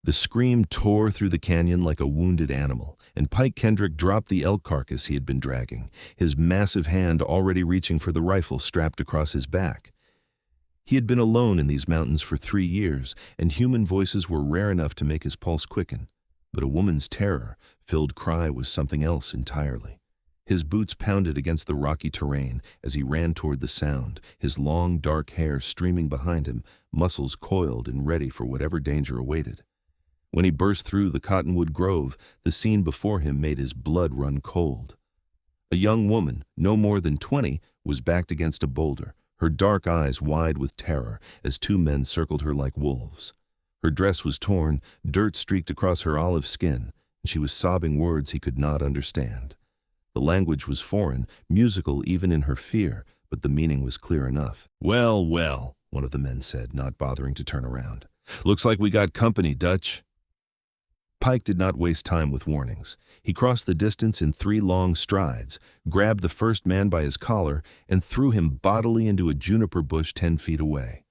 The scream tore through the canyon like a wounded animal, and Pike Kendrick dropped the elk carcass he had been dragging, his massive hand already reaching for the rifle strapped across his back. He had been alone in these mountains for 3 years, and human voices were rare enough to make his pulse quicken. But a woman's terror-filled cry was something else entirely. His boots pounded against the rocky terrain as he ran toward the sound, his long, dark hair streaming behind him, muscles coiled and ready for whatever danger awaited. When he burst through the cottonwood grove, the scene before him made his blood run cold. A young woman, no more than 20, was backed against a boulder, her dark eyes wide with terror as 2 men circled her like wolves. Her dress was torn, dirt streaked across her olive skin, and she was sobbing words he could not understand. The language was foreign, musical even in her fear, but the meaning was clear enough. "Well, well," one of the men said, not bothering to turn around. "Looks like we got company, Dutch." Pike did not waste time with warnings. He crossed the distance in 3 long strides, grabbed the first man by his collar, and threw him bodily into a juniper bush 10 feet away.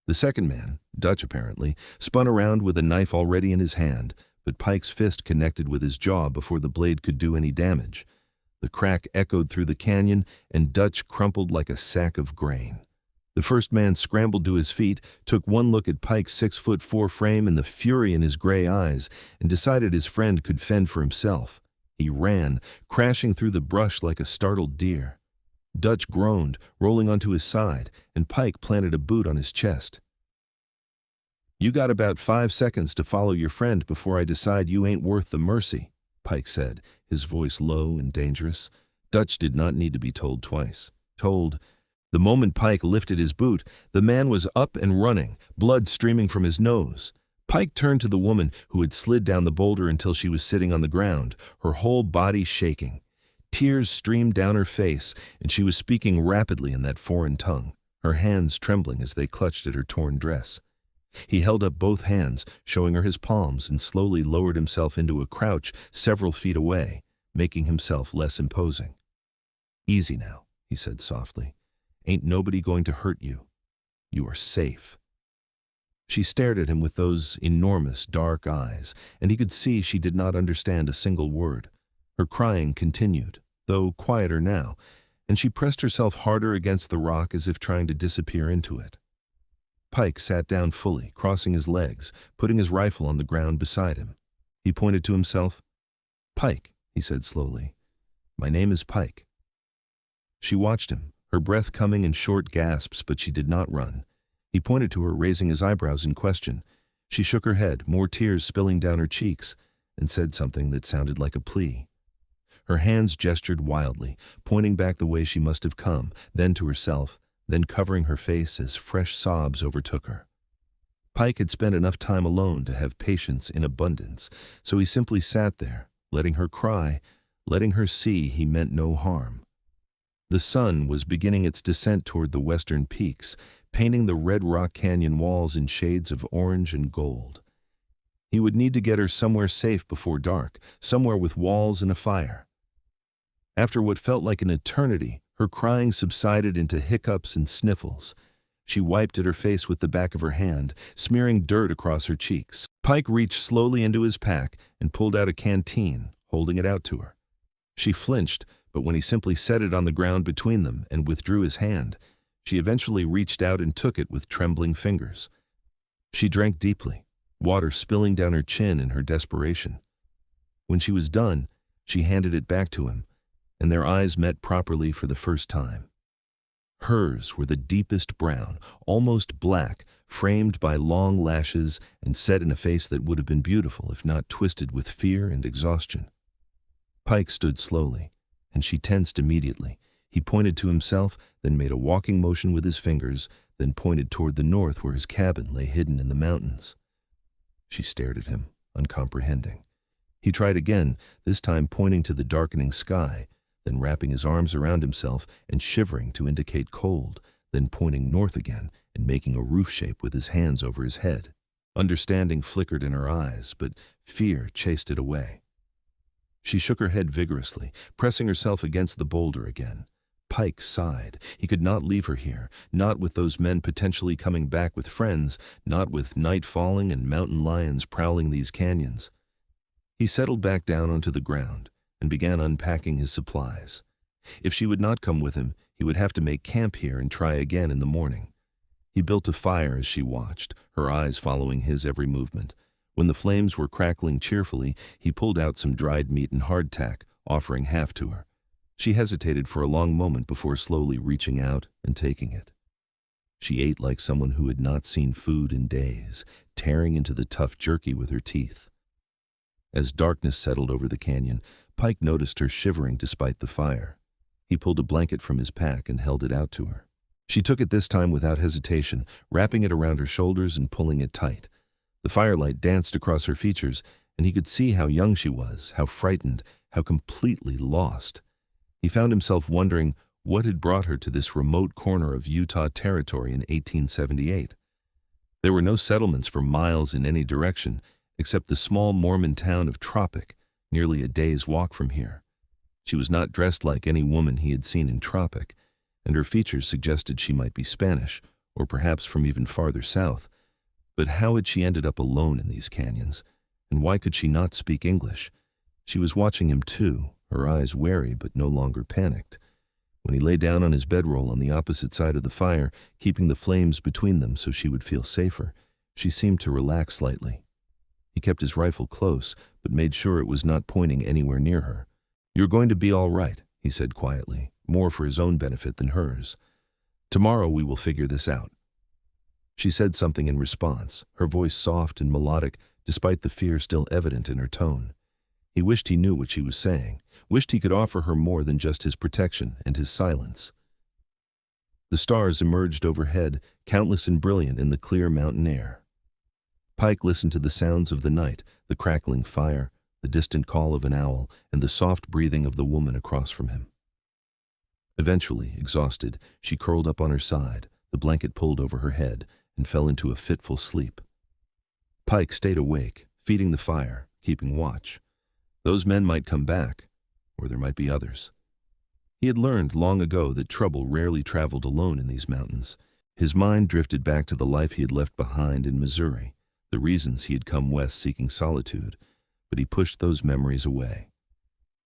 The second man, Dutch apparently, spun around with a knife already in his hand, but Pike's fist connected with his jaw before the blade could do any damage. The crack echoed through the canyon, and Dutch crumpled like a sack of grain. The first man scrambled to his feet, took one look at Pike's 6'4" frame and the fury in his gray eyes, and decided his friend could fend for himself. He ran, crashing through the brush like a startled deer. Dutch groaned, rolling onto his side, and Pike planted a boot on his chest. "You got about 5 seconds to follow your friend before I decide you ain't worth the mercy," Pike said, his voice low and dangerous. Dutch did not need to be told twice. The moment Pike lifted his boot, the man was up and running, blood streaming from his nose. Pike turned to the woman who had slid down the boulder until she was sitting on the ground, her whole body shaking. Tears streamed down her face, and she was speaking rapidly in that foreign tongue, her hands trembling as they clutched at her torn dress. He held up both hands, showing her his palms, and slowly lowered himself into a crouch several feet away, making himself less imposing. "Easy now," he said softly. "Ain't nobody going to hurt you. You are safe." She stared at him with those enormous dark eyes, and he could see she did not understand a single word. Her crying continued, though quieter now, and she pressed herself harder against the rock as if trying to disappear into it. Pike sat down fully, crossing his legs, putting his rifle on the ground beside him. He pointed to himself. "Pike," he said slowly. "My name is Pike." She watched him, her breath coming in short gasps, but she did not run. He pointed to her, raising his eyebrows in question. She shook her head, more tears spilling down her cheeks, and said something that sounded like a plea. Her hands gestured wildly, pointing back the way she must have come, then to herself, then covering her face as fresh sobs overtook her. Pike had spent enough time alone to have patience in abundance, so he simply sat there, letting her cry, letting her see he meant no harm. The sun was beginning its descent toward the western peaks, painting the red rock canyon walls in shades of orange and gold. He would need to get her somewhere safe before dark, somewhere with walls and a fire. After what felt like an eternity, her crying subsided into hiccups and sniffles. She wiped at her face with the back of her hand, smearing dirt across her cheeks. Pike reached slowly into his pack and pulled out a canteen, holding it out to her. She flinched, but when he simply set it on the ground between them and withdrew his hand, she eventually reached out and took it with trembling fingers. She drank deeply, water spilling down her chin in her desperation. When she was done, she handed it back to him, and their eyes met properly for the first time. Hers were the deepest brown, almost black, framed by long lashes and set in a face that would have been beautiful if not twisted with fear and exhaustion. Pike stood slowly, and she tensed immediately. He pointed to himself, then made a walking motion with his fingers, then pointed toward the north where his cabin lay hidden in the mountains. She stared at him, uncomprehending. He tried again, this time pointing to the darkening sky, then wrapping his arms around himself and shivering to indicate cold, then pointing north again and making a roof shape with his hands over his head. Understanding flickered in her eyes, but fear chased it away. She shook her head vigorously, pressing herself against the boulder again. Pike sighed. He could not leave her here, not with those men potentially coming back with friends, not with night falling and mountain lions prowling these canyons. He settled back down onto the ground and began unpacking his supplies. If she would not come with him, he would have to make camp here and try again in the morning. He built a fire as she watched, her eyes following his every movement. When the flames were crackling cheerfully, he pulled out some dried meat and hardtack, offering half to her. She hesitated for a long moment before slowly reaching out and taking it. She ate like someone who had not seen food in days, tearing into the tough jerky with her teeth. As darkness settled over the canyon, Pike noticed her shivering despite the fire. He pulled a blanket from his pack and held it out to her. She took it this time without hesitation, wrapping it around her shoulders and pulling it tight. The firelight danced across her features, and he could see how young she was, how frightened, how completely lost. He found himself wondering what had brought her to this remote corner of Utah territory in 1878. There were no settlements for miles in any direction, except the small Mormon town of Tropic, nearly a day's walk from here. She was not dressed like any woman he had seen in Tropic, and her features suggested she might be Spanish, or perhaps from even farther south. But how had she ended up alone in these canyons, and why could she not speak English? She was watching him too, her eyes wary but no longer panicked. When he lay down on his bedroll on the opposite side of the fire, keeping the flames between them so she would feel safer, she seemed to relax slightly. He kept his rifle close, but made sure it was not pointing anywhere near her. "You're going to be all right," he said quietly, more for his own benefit than hers. "Tomorrow we will figure this out." She said something in response, her voice soft and melodic, despite the fear still evident in her tone. He wished he knew what she was saying, wished he could offer her more than just his protection and his silence. The stars emerged overhead, countless and brilliant in the clear mountain air. Pike listened to the sounds of the night, the crackling fire, the distant call of an owl, and the soft breathing of the woman across from him. Eventually, exhausted, she curled up on her side, the blanket pulled over her head, and fell into a fitful sleep. Pike stayed awake, feeding the fire, keeping watch. Those men might come back, or there might be others. He had learned long ago that trouble rarely traveled alone in these mountains. His mind drifted back to the life he had left behind in Missouri, the reasons he had come west seeking solitude, but he pushed those memories away.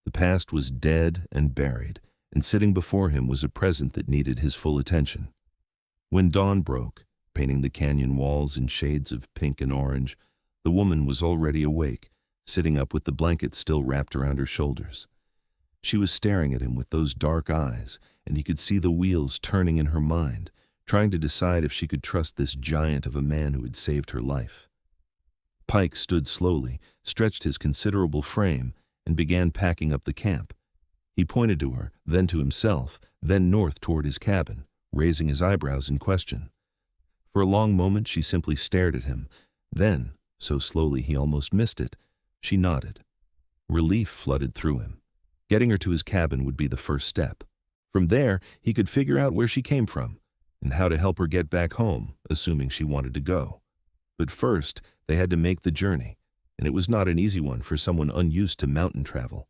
The past was dead and buried, and sitting before him was a present that needed his full attention. When dawn broke, painting the canyon walls in shades of pink and orange, the woman was already awake, sitting up with the blanket still wrapped around her shoulders. She was staring at him with those dark eyes, and he could see the wheels turning in her mind, trying to decide if she could trust this giant of a man who had saved her life. Pike stood slowly, stretched his considerable frame, and began packing up the camp. He pointed to her, then to himself, then north toward his cabin, raising his eyebrows in question. For a long moment she simply stared at him. Then, so slowly he almost missed it, she nodded. Relief flooded through him. Getting her to his cabin would be the first step. From there, he could figure out where she came from, and how to help her get back home, assuming she wanted to go. But first, they had to make the journey, and it was not an easy one for someone unused to mountain travel.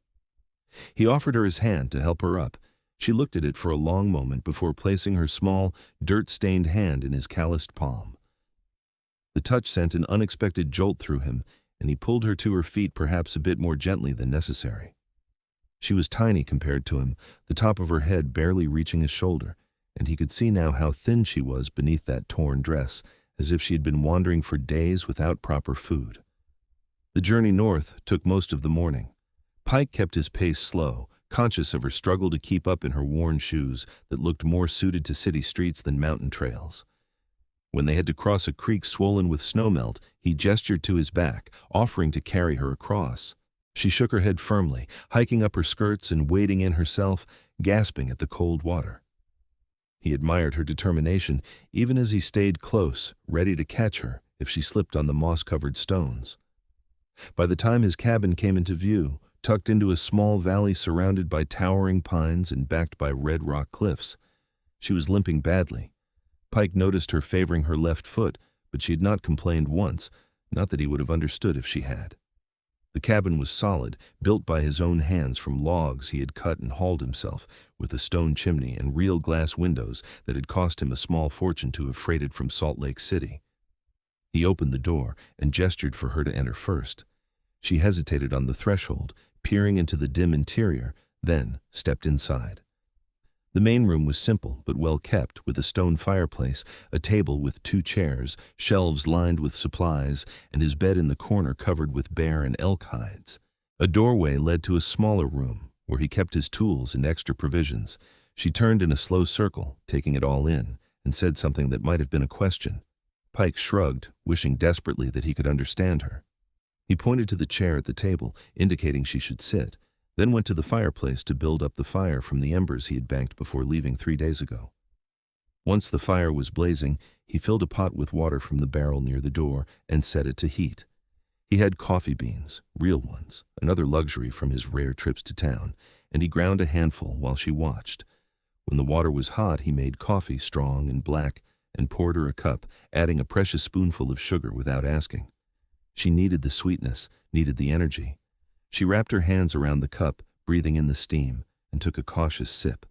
He offered her his hand to help her up. She looked at it for a long moment before placing her small, dirt-stained hand in his calloused palm. The touch sent an unexpected jolt through him, and he pulled her to her feet perhaps a bit more gently than necessary. She was tiny compared to him, the top of her head barely reaching his shoulder, and he could see now how thin she was beneath that torn dress, as if she had been wandering for days without proper food. The journey north took most of the morning. Pike kept his pace slow, conscious of her struggle to keep up in her worn shoes that looked more suited to city streets than mountain trails. When they had to cross a creek swollen with snowmelt, he gestured to his back, offering to carry her across. She shook her head firmly, hiking up her skirts and wading in herself, gasping at the cold water. He admired her determination, even as he stayed close, ready to catch her if she slipped on the moss-covered stones. By the time his cabin came into view, tucked into a small valley surrounded by towering pines and backed by red rock cliffs, she was limping badly. Pike noticed her favoring her left foot, but she had not complained once, not that he would have understood if she had. The cabin was solid, built by his own hands from logs he had cut and hauled himself, with a stone chimney and real glass windows that had cost him a small fortune to have freighted from Salt Lake City. He opened the door and gestured for her to enter first. She hesitated on the threshold, peering into the dim interior, then stepped inside. The main room was simple but well kept, with a stone fireplace, a table with 2 chairs, shelves lined with supplies, and his bed in the corner covered with bear and elk hides. A doorway led to a smaller room, where he kept his tools and extra provisions. She turned in a slow circle, taking it all in, and said something that might have been a question. Pike shrugged, wishing desperately that he could understand her. He pointed to the chair at the table, indicating she should sit, then went to the fireplace to build up the fire from the embers he had banked before leaving 3 days ago. Once the fire was blazing, he filled a pot with water from the barrel near the door and set it to heat. He had coffee beans, real ones, another luxury from his rare trips to town, and he ground a handful while she watched. When the water was hot, he made coffee strong and black and poured her a cup, adding a precious spoonful of sugar without asking. She needed the sweetness, needed the energy. She wrapped her hands around the cup, breathing in the steam, and took a cautious sip.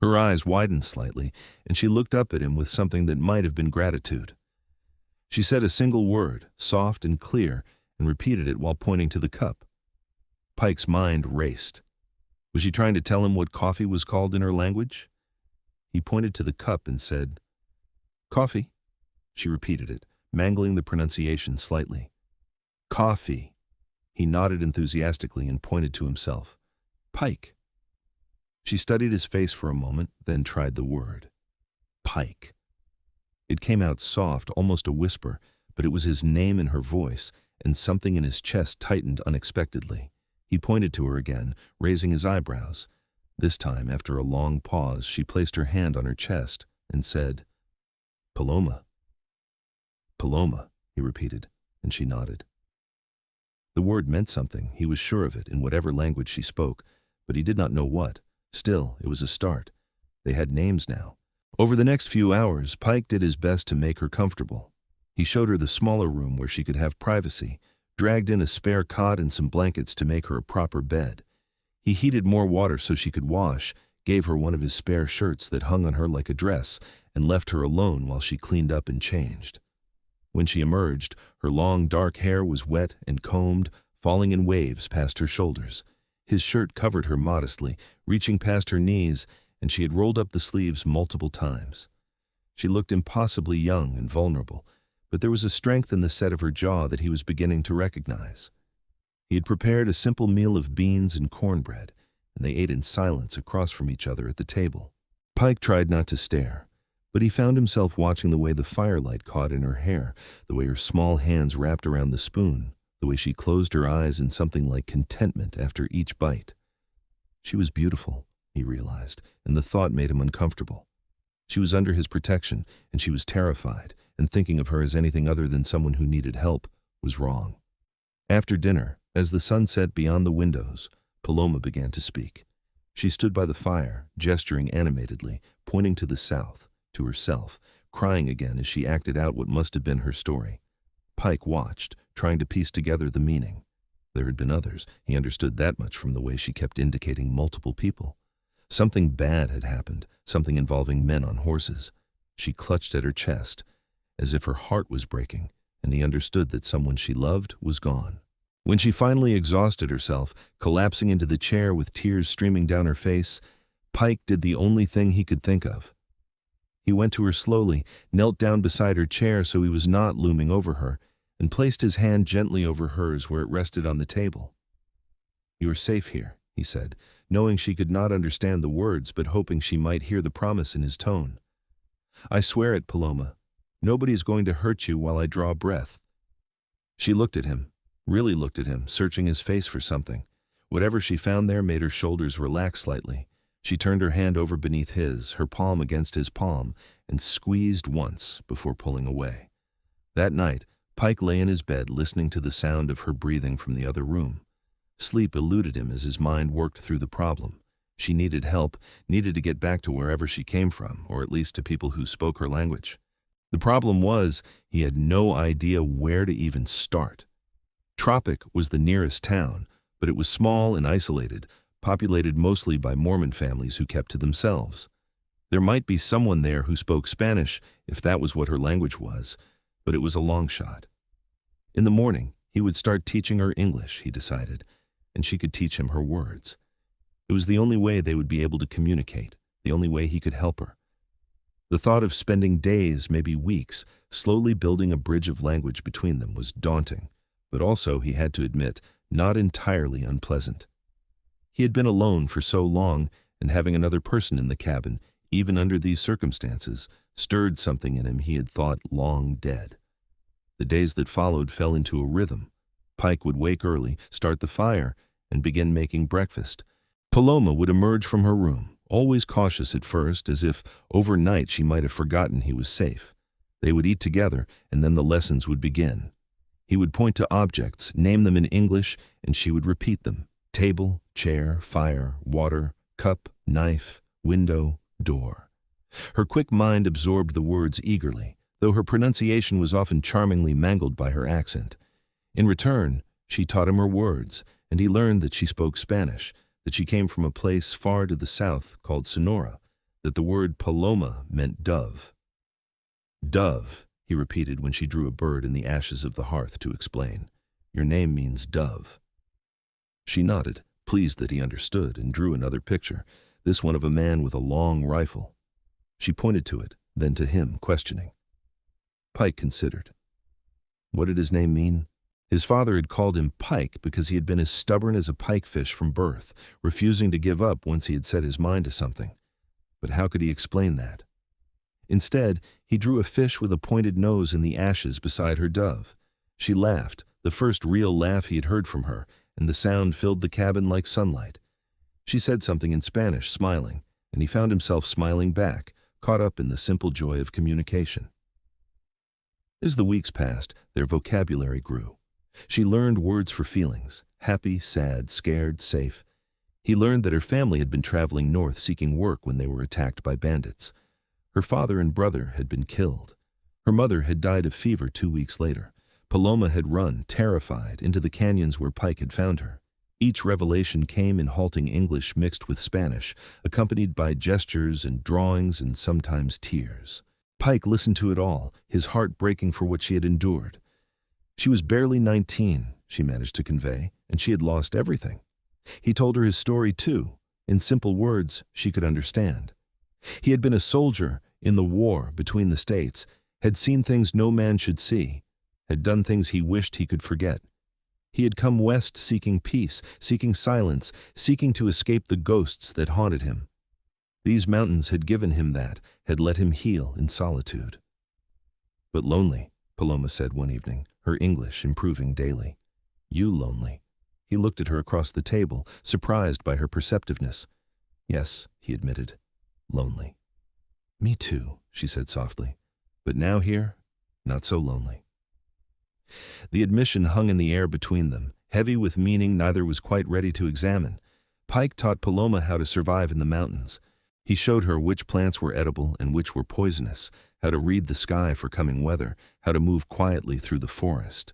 Her eyes widened slightly, and she looked up at him with something that might have been gratitude. She said a single word, soft and clear, and repeated it while pointing to the cup. Pike's mind raced. Was she trying to tell him what coffee was called in her language? He pointed to the cup and said, "Coffee." She repeated it, mangling the pronunciation slightly. "Coffee." He nodded enthusiastically and pointed to himself. "Pike." She studied his face for a moment, then tried the word. Pike. It came out soft, almost a whisper, but it was his name in her voice, and something in his chest tightened unexpectedly. He pointed to her again, raising his eyebrows. This time, after a long pause, she placed her hand on her chest and said, "Paloma." "Paloma," he repeated, and she nodded. The word meant something, he was sure of it, in whatever language she spoke, but he did not know what. Still, it was a start. They had names now. Over the next few hours, Pike did his best to make her comfortable. He showed her the smaller room where she could have privacy, dragged in a spare cot and some blankets to make her a proper bed. He heated more water so she could wash, gave her one of his spare shirts that hung on her like a dress, and left her alone while she cleaned up and changed. When she emerged, her long dark hair was wet and combed, falling in waves past her shoulders. His shirt covered her modestly, reaching past her knees, and she had rolled up the sleeves multiple times. She looked impossibly young and vulnerable, but there was a strength in the set of her jaw that he was beginning to recognize. He had prepared a simple meal of beans and cornbread, and they ate in silence across from each other at the table. Pike tried not to stare, but he found himself watching the way the firelight caught in her hair, the way her small hands wrapped around the spoon, the way she closed her eyes in something like contentment after each bite. She was beautiful, he realized, and the thought made him uncomfortable. She was under his protection, and she was terrified, and thinking of her as anything other than someone who needed help was wrong. After dinner, as the sun set beyond the windows, Paloma began to speak. She stood by the fire, gesturing animatedly, pointing to the south, to herself, crying again as she acted out what must have been her story. Pike watched, trying to piece together the meaning. There had been others, he understood that much from the way she kept indicating multiple people. Something bad had happened, something involving men on horses. She clutched at her chest, as if her heart was breaking, and he understood that someone she loved was gone. When she finally exhausted herself, collapsing into the chair with tears streaming down her face, Pike did the only thing he could think of. He went to her slowly, knelt down beside her chair so he was not looming over her, and placed his hand gently over hers where it rested on the table. "You are safe here," he said, knowing she could not understand the words but hoping she might hear the promise in his tone. "I swear it, Paloma. Nobody is going to hurt you while I draw breath." She looked at him, really looked at him, searching his face for something. Whatever she found there made her shoulders relax slightly. She turned her hand over beneath his, her palm against his palm, and squeezed once before pulling away. That night, Pike lay in his bed listening to the sound of her breathing from the other room. Sleep eluded him as his mind worked through the problem. She needed help, needed to get back to wherever she came from, or at least to people who spoke her language. The problem was, he had no idea where to even start. Tropic was the nearest town, but it was small and isolated, populated mostly by Mormon families who kept to themselves. There might be someone there who spoke Spanish, if that was what her language was, but it was a long shot. In the morning, he would start teaching her English, he decided, and she could teach him her words. It was the only way they would be able to communicate, the only way he could help her. The thought of spending days, maybe weeks, slowly building a bridge of language between them was daunting, but also, he had to admit, not entirely unpleasant. He had been alone for so long, and having another person in the cabin, even under these circumstances, stirred something in him he had thought long dead. The days that followed fell into a rhythm. Pike would wake early, start the fire, and begin making breakfast. Paloma would emerge from her room, always cautious at first, as if overnight she might have forgotten he was safe. They would eat together, and then the lessons would begin. He would point to objects, name them in English, and she would repeat them. Table, chair, fire, water, cup, knife, window, door. Her quick mind absorbed the words eagerly, though her pronunciation was often charmingly mangled by her accent. In return, she taught him her words, and he learned that she spoke Spanish, that she came from a place far to the south called Sonora, that the word Paloma meant dove. Dove, he repeated when she drew a bird in the ashes of the hearth to explain. Your name means dove. She nodded, pleased that he understood, and drew another picture, this one of a man with a long rifle. She pointed to it, then to him, questioning. Pike considered. What did his name mean? His father had called him Pike because he had been as stubborn as a pikefish from birth, refusing to give up once he had set his mind to something. But how could he explain that? Instead, he drew a fish with a pointed nose in the ashes beside her dove. She laughed, the first real laugh he had heard from her, and the sound filled the cabin like sunlight. She said something in Spanish, smiling, and he found himself smiling back, caught up in the simple joy of communication. As the weeks passed, their vocabulary grew. She learned words for feelings, happy, sad, scared, safe. He learned that her family had been traveling north seeking work when they were attacked by bandits. Her father and brother had been killed. Her mother had died of fever 2 weeks later. Paloma had run, terrified, into the canyons where Pike had found her. Each revelation came in halting English mixed with Spanish, accompanied by gestures and drawings and sometimes tears. Pike listened to it all, his heart breaking for what she had endured. She was barely 19, she managed to convey, and she had lost everything. He told her his story too, in simple words she could understand. He had been a soldier in the war between the states, had seen things no man should see, had done things he wished he could forget. He had come west seeking peace, seeking silence, seeking to escape the ghosts that haunted him. These mountains had given him that, had let him heal in solitude. But lonely, Paloma said one evening, her English improving daily. You lonely. He looked at her across the table, surprised by her perceptiveness. Yes, he admitted, lonely. Me too, she said softly. But now here, not so lonely. The admission hung in the air between them, heavy with meaning neither was quite ready to examine. Pike taught Paloma how to survive in the mountains. He showed her which plants were edible and which were poisonous, how to read the sky for coming weather, how to move quietly through the forest.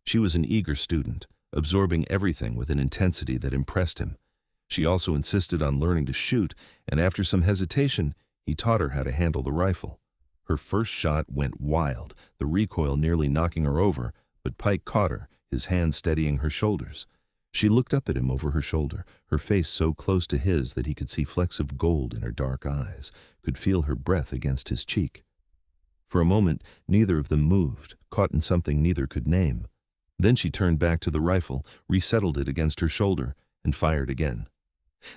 She was an eager student, absorbing everything with an intensity that impressed him. She also insisted on learning to shoot, and after some hesitation, he taught her how to handle the rifle. Her first shot went wild, the recoil nearly knocking her over, but Pike caught her, his hand steadying her shoulders. She looked up at him over her shoulder, her face so close to his that he could see flecks of gold in her dark eyes, could feel her breath against his cheek. For a moment, neither of them moved, caught in something neither could name. Then she turned back to the rifle, resettled it against her shoulder, and fired again.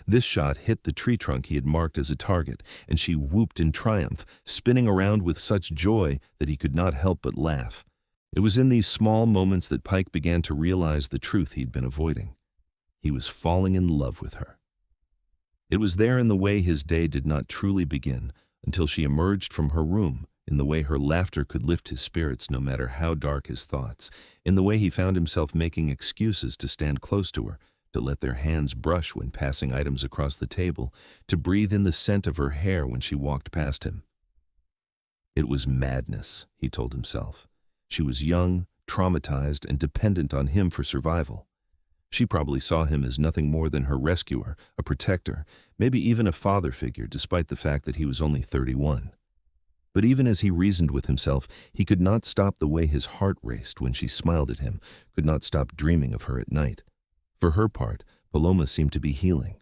This shot hit the tree trunk he had marked as a target, and she whooped in triumph, spinning around with such joy that he could not help but laugh. It was in these small moments that Pike began to realize the truth he'd been avoiding. He was falling in love with her. It was there in the way his day did not truly begin, until she emerged from her room, in the way her laughter could lift his spirits no matter how dark his thoughts, in the way he found himself making excuses to stand close to her, to let their hands brush when passing items across the table, to breathe in the scent of her hair when she walked past him. It was madness, he told himself. She was young, traumatized, and dependent on him for survival. She probably saw him as nothing more than her rescuer, a protector, maybe even a father figure, despite the fact that he was only 31. But even as he reasoned with himself, he could not stop the way his heart raced when she smiled at him, could not stop dreaming of her at night. For her part, Paloma seemed to be healing.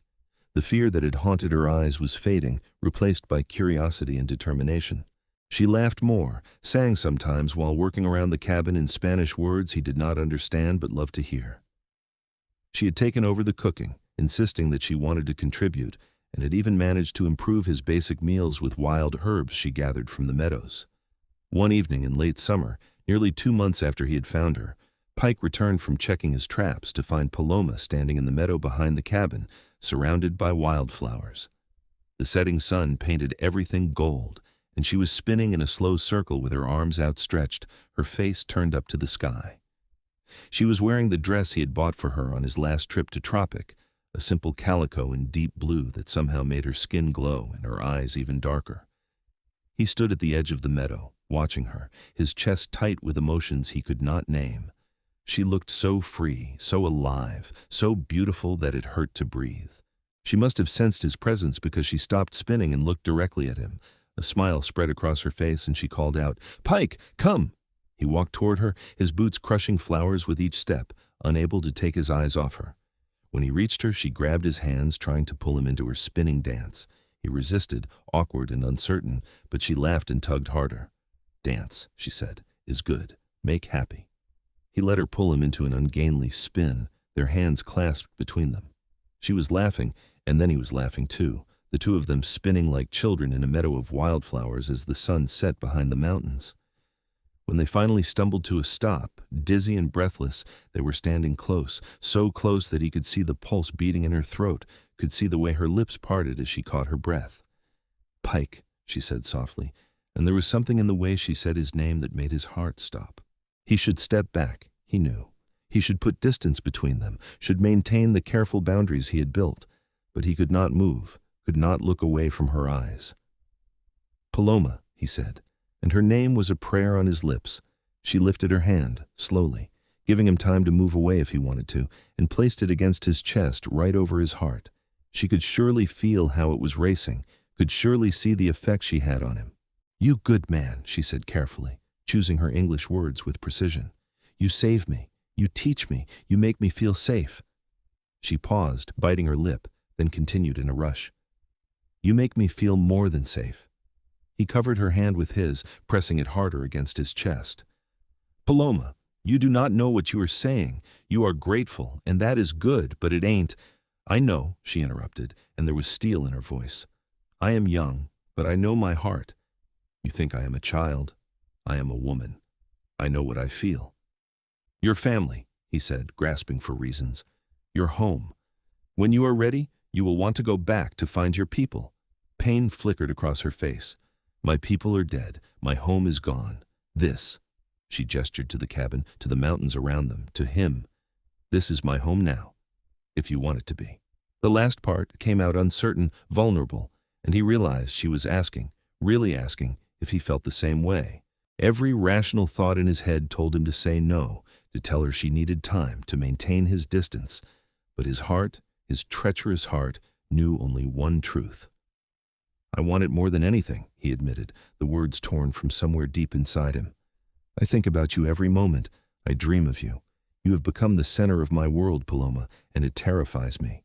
The fear that had haunted her eyes was fading, replaced by curiosity and determination. She laughed more, sang sometimes while working around the cabin in Spanish words he did not understand but loved to hear. She had taken over the cooking, insisting that she wanted to contribute, and had even managed to improve his basic meals with wild herbs she gathered from the meadows. One evening in late summer, nearly 2 months after he had found her, Pike returned from checking his traps to find Paloma standing in the meadow behind the cabin, surrounded by wildflowers. The setting sun painted everything gold, and she was spinning in a slow circle with her arms outstretched, her face turned up to the sky. She was wearing the dress he had bought for her on his last trip to Tropic, a simple calico in deep blue that somehow made her skin glow and her eyes even darker. He stood at the edge of the meadow, watching her, his chest tight with emotions he could not name. She looked so free, so alive, so beautiful that it hurt to breathe. She must have sensed his presence because she stopped spinning and looked directly at him. A smile spread across her face and she called out, "Pike, come!" He walked toward her, his boots crushing flowers with each step, unable to take his eyes off her. When he reached her, she grabbed his hands, trying to pull him into her spinning dance. He resisted, awkward and uncertain, but she laughed and tugged harder. "Dance," she said, "is good. Make happy." He let her pull him into an ungainly spin, their hands clasped between them. She was laughing, and then he was laughing too, the two of them spinning like children in a meadow of wildflowers as the sun set behind the mountains. When they finally stumbled to a stop, dizzy and breathless, they were standing close, so close that he could see the pulse beating in her throat, could see the way her lips parted as she caught her breath. "Pike," she said softly, and there was something in the way she said his name that made his heart stop. He should step back, he knew. He should put distance between them, should maintain the careful boundaries he had built, but he could not move, could not look away from her eyes. "Paloma," he said, and her name was a prayer on his lips. She lifted her hand, slowly, giving him time to move away if he wanted to, and placed it against his chest right over his heart. She could surely feel how it was racing, could surely see the effect she had on him. "You good man," she said carefully, choosing her English words with precision. "You save me, you teach me, you make me feel safe." She paused, biting her lip, then continued in a rush. "You make me feel more than safe." He covered her hand with his, pressing it harder against his chest. "Paloma, you do not know what you are saying. You are grateful, and that is good, but it ain't—" "I know," she interrupted, and there was steel in her voice. "I am young, but I know my heart. You think I am a child? I am a woman. I know what I feel." "Your family," he said, grasping for reasons. "Your home. When you are ready, you will want to go back to find your people." Pain flickered across her face. "My people are dead. My home is gone. This," she gestured to the cabin, to the mountains around them, to him. "This is my home now, if you want it to be." The last part came out uncertain, vulnerable, and he realized she was asking, really asking, if he felt the same way. Every rational thought in his head told him to say no, to tell her she needed time to maintain his distance, but his heart, his treacherous heart, knew only one truth. "I want it more than anything," he admitted, the words torn from somewhere deep inside him. "I think about you every moment. I dream of you. You have become the center of my world, Paloma, and it terrifies me."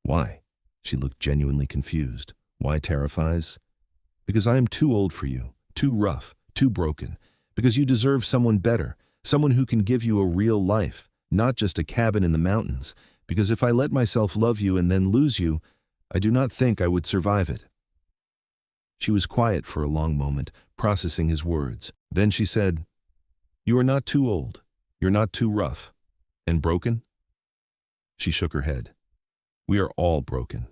"Why?" She looked genuinely confused. "Why terrifies?" "Because I am too old for you, too rough, too broken. Because you deserve someone better, someone who can give you a real life, not just a cabin in the mountains. Because if I let myself love you and then lose you, I do not think I would survive it." She was quiet for a long moment, processing his words. Then she said, "You are not too old. You're not too rough. And broken?" She shook her head. "We are all broken.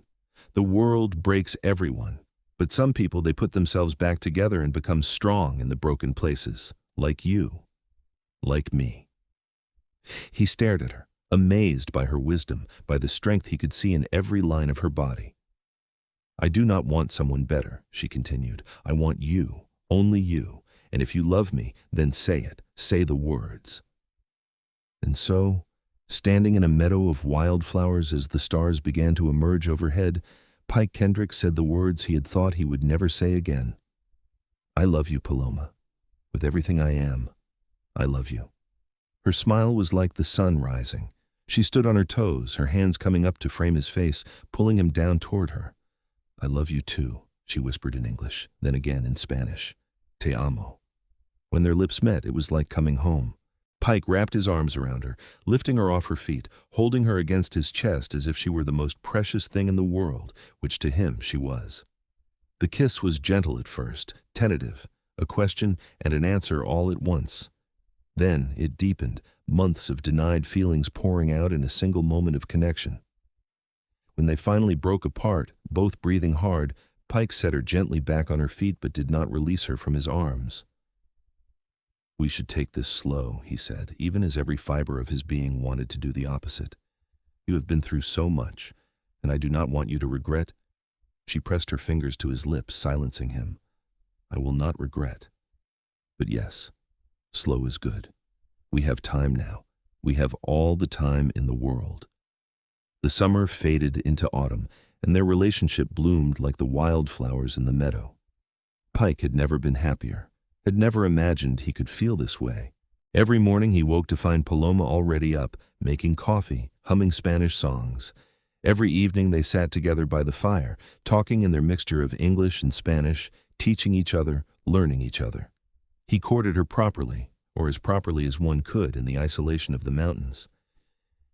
The world breaks everyone. But some people, they put themselves back together and become strong in the broken places. Like you. Like me." He stared at her, amazed by her wisdom, by the strength he could see in every line of her body. "I do not want someone better," she continued. "I want you, only you. And if you love me, then say it. Say the words." And so, standing in a meadow of wildflowers as the stars began to emerge overhead, Pike Kendrick said the words he had thought he would never say again. "I love you, Paloma. With everything I am, I love you." Her smile was like the sun rising. She stood on her toes, her hands coming up to frame his face, pulling him down toward her. "I love you too," she whispered in English, then again in Spanish. "Te amo." When their lips met, it was like coming home. Pike wrapped his arms around her, lifting her off her feet, holding her against his chest as if she were the most precious thing in the world, which to him she was. The kiss was gentle at first, tentative, a question and an answer all at once. Then it deepened, months of denied feelings pouring out in a single moment of connection. When they finally broke apart, both breathing hard, Pike set her gently back on her feet but did not release her from his arms. "We should take this slow," he said, even as every fiber of his being wanted to do the opposite. "You have been through so much, and I do not want you to regret." She pressed her fingers to his lips, silencing him. "I will not regret. But yes, slow is good. We have time now. We have all the time in the world." The summer faded into autumn, and their relationship bloomed like the wildflowers in the meadow. Pike had never been happier, had never imagined he could feel this way. Every morning he woke to find Paloma already up, making coffee, humming Spanish songs. Every evening they sat together by the fire, talking in their mixture of English and Spanish, teaching each other, learning each other. He courted her properly, or as properly as one could in the isolation of the mountains.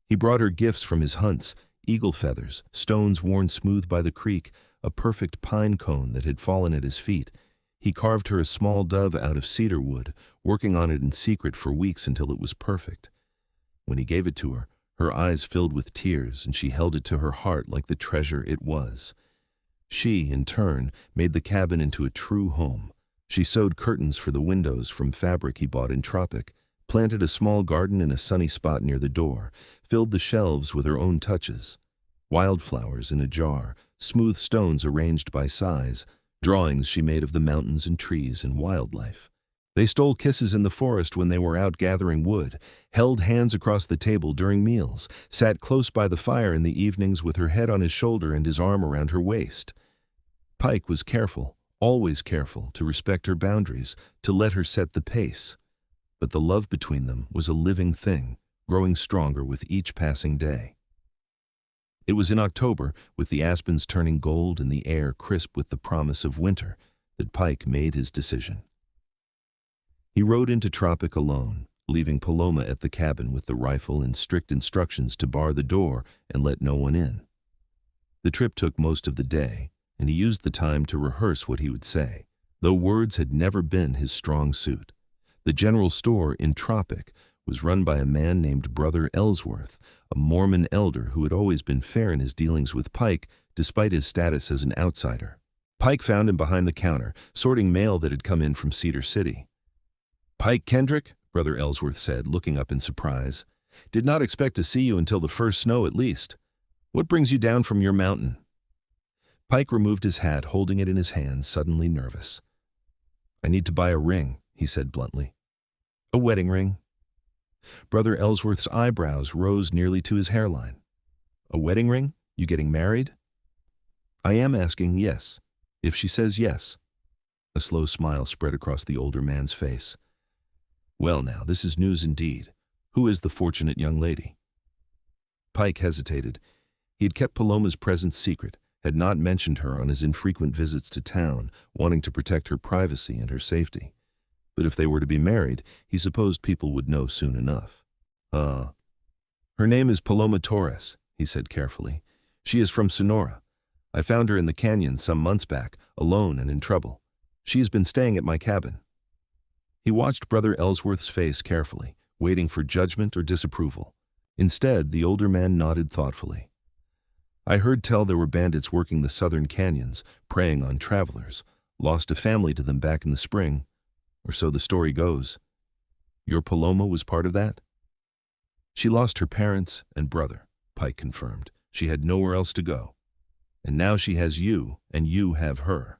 He brought her gifts from his hunts, eagle feathers, stones worn smooth by the creek, a perfect pine cone that had fallen at his feet. He carved her a small dove out of cedar wood, working on it in secret for weeks until it was perfect. When he gave it to her, her eyes filled with tears, and she held it to her heart like the treasure it was. She, in turn, made the cabin into a true home. She sewed curtains for the windows from fabric he bought in Tropic, planted a small garden in a sunny spot near the door, filled the shelves with her own touches. Wildflowers in a jar, smooth stones arranged by size, drawings she made of the mountains and trees and wildlife. They stole kisses in the forest when they were out gathering wood, held hands across the table during meals, sat close by the fire in the evenings with her head on his shoulder and his arm around her waist. Pike was careful, always careful, to respect her boundaries, to let her set the pace. But the love between them was a living thing, growing stronger with each passing day. It was in October, with the aspens turning gold and the air crisp with the promise of winter, that Pike made his decision. He rode into Tropic alone, leaving Paloma at the cabin with the rifle and strict instructions to bar the door and let no one in. The trip took most of the day, and he used the time to rehearse what he would say, though words had never been his strong suit. The general store in Tropic was run by a man named Brother Ellsworth, a Mormon elder who had always been fair in his dealings with Pike, despite his status as an outsider. Pike found him behind the counter, sorting mail that had come in from Cedar City. "Pike Kendrick," Brother Ellsworth said, looking up in surprise. "Did not expect to see you until the first snow at least. What brings you down from your mountain?" Pike removed his hat, holding it in his hand, suddenly nervous. "I need to buy a ring," he said bluntly. "A wedding ring?" Brother Ellsworth's eyebrows rose nearly to his hairline. "A wedding ring? You getting married?" "I am asking, yes. If she says yes." A slow smile spread across the older man's face. "Well now, this is news indeed. Who is the fortunate young lady?" Pike hesitated. He had kept Paloma's presence secret, had not mentioned her on his infrequent visits to town, wanting to protect her privacy and her safety. But if they were to be married, he supposed people would know soon enough. Her name is Paloma Torres," he said carefully. "She is from Sonora. I found her in the canyon some months back, alone and in trouble. She has been staying at my cabin." He watched Brother Ellsworth's face carefully, waiting for judgment or disapproval. Instead, the older man nodded thoughtfully. "I heard tell there were bandits working the southern canyons, preying on travelers. Lost a family to them back in the spring. Or so the story goes. Your Paloma was part of that?" "She lost her parents and brother," Pike confirmed. "She had nowhere else to go. And now she has you, and you have her."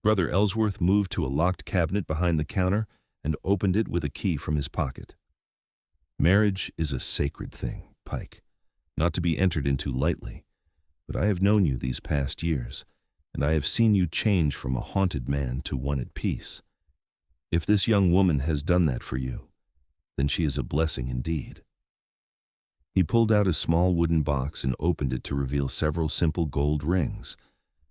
Brother Ellsworth moved to a locked cabinet behind the counter and opened it with a key from his pocket. Marriage is a sacred thing, Pike, not to be entered into lightly. But I have known you these past years, and I have seen you change from a haunted man to one at peace. If this young woman has done that for you, then she is a blessing indeed. He pulled out a small wooden box and opened it to reveal several simple gold rings.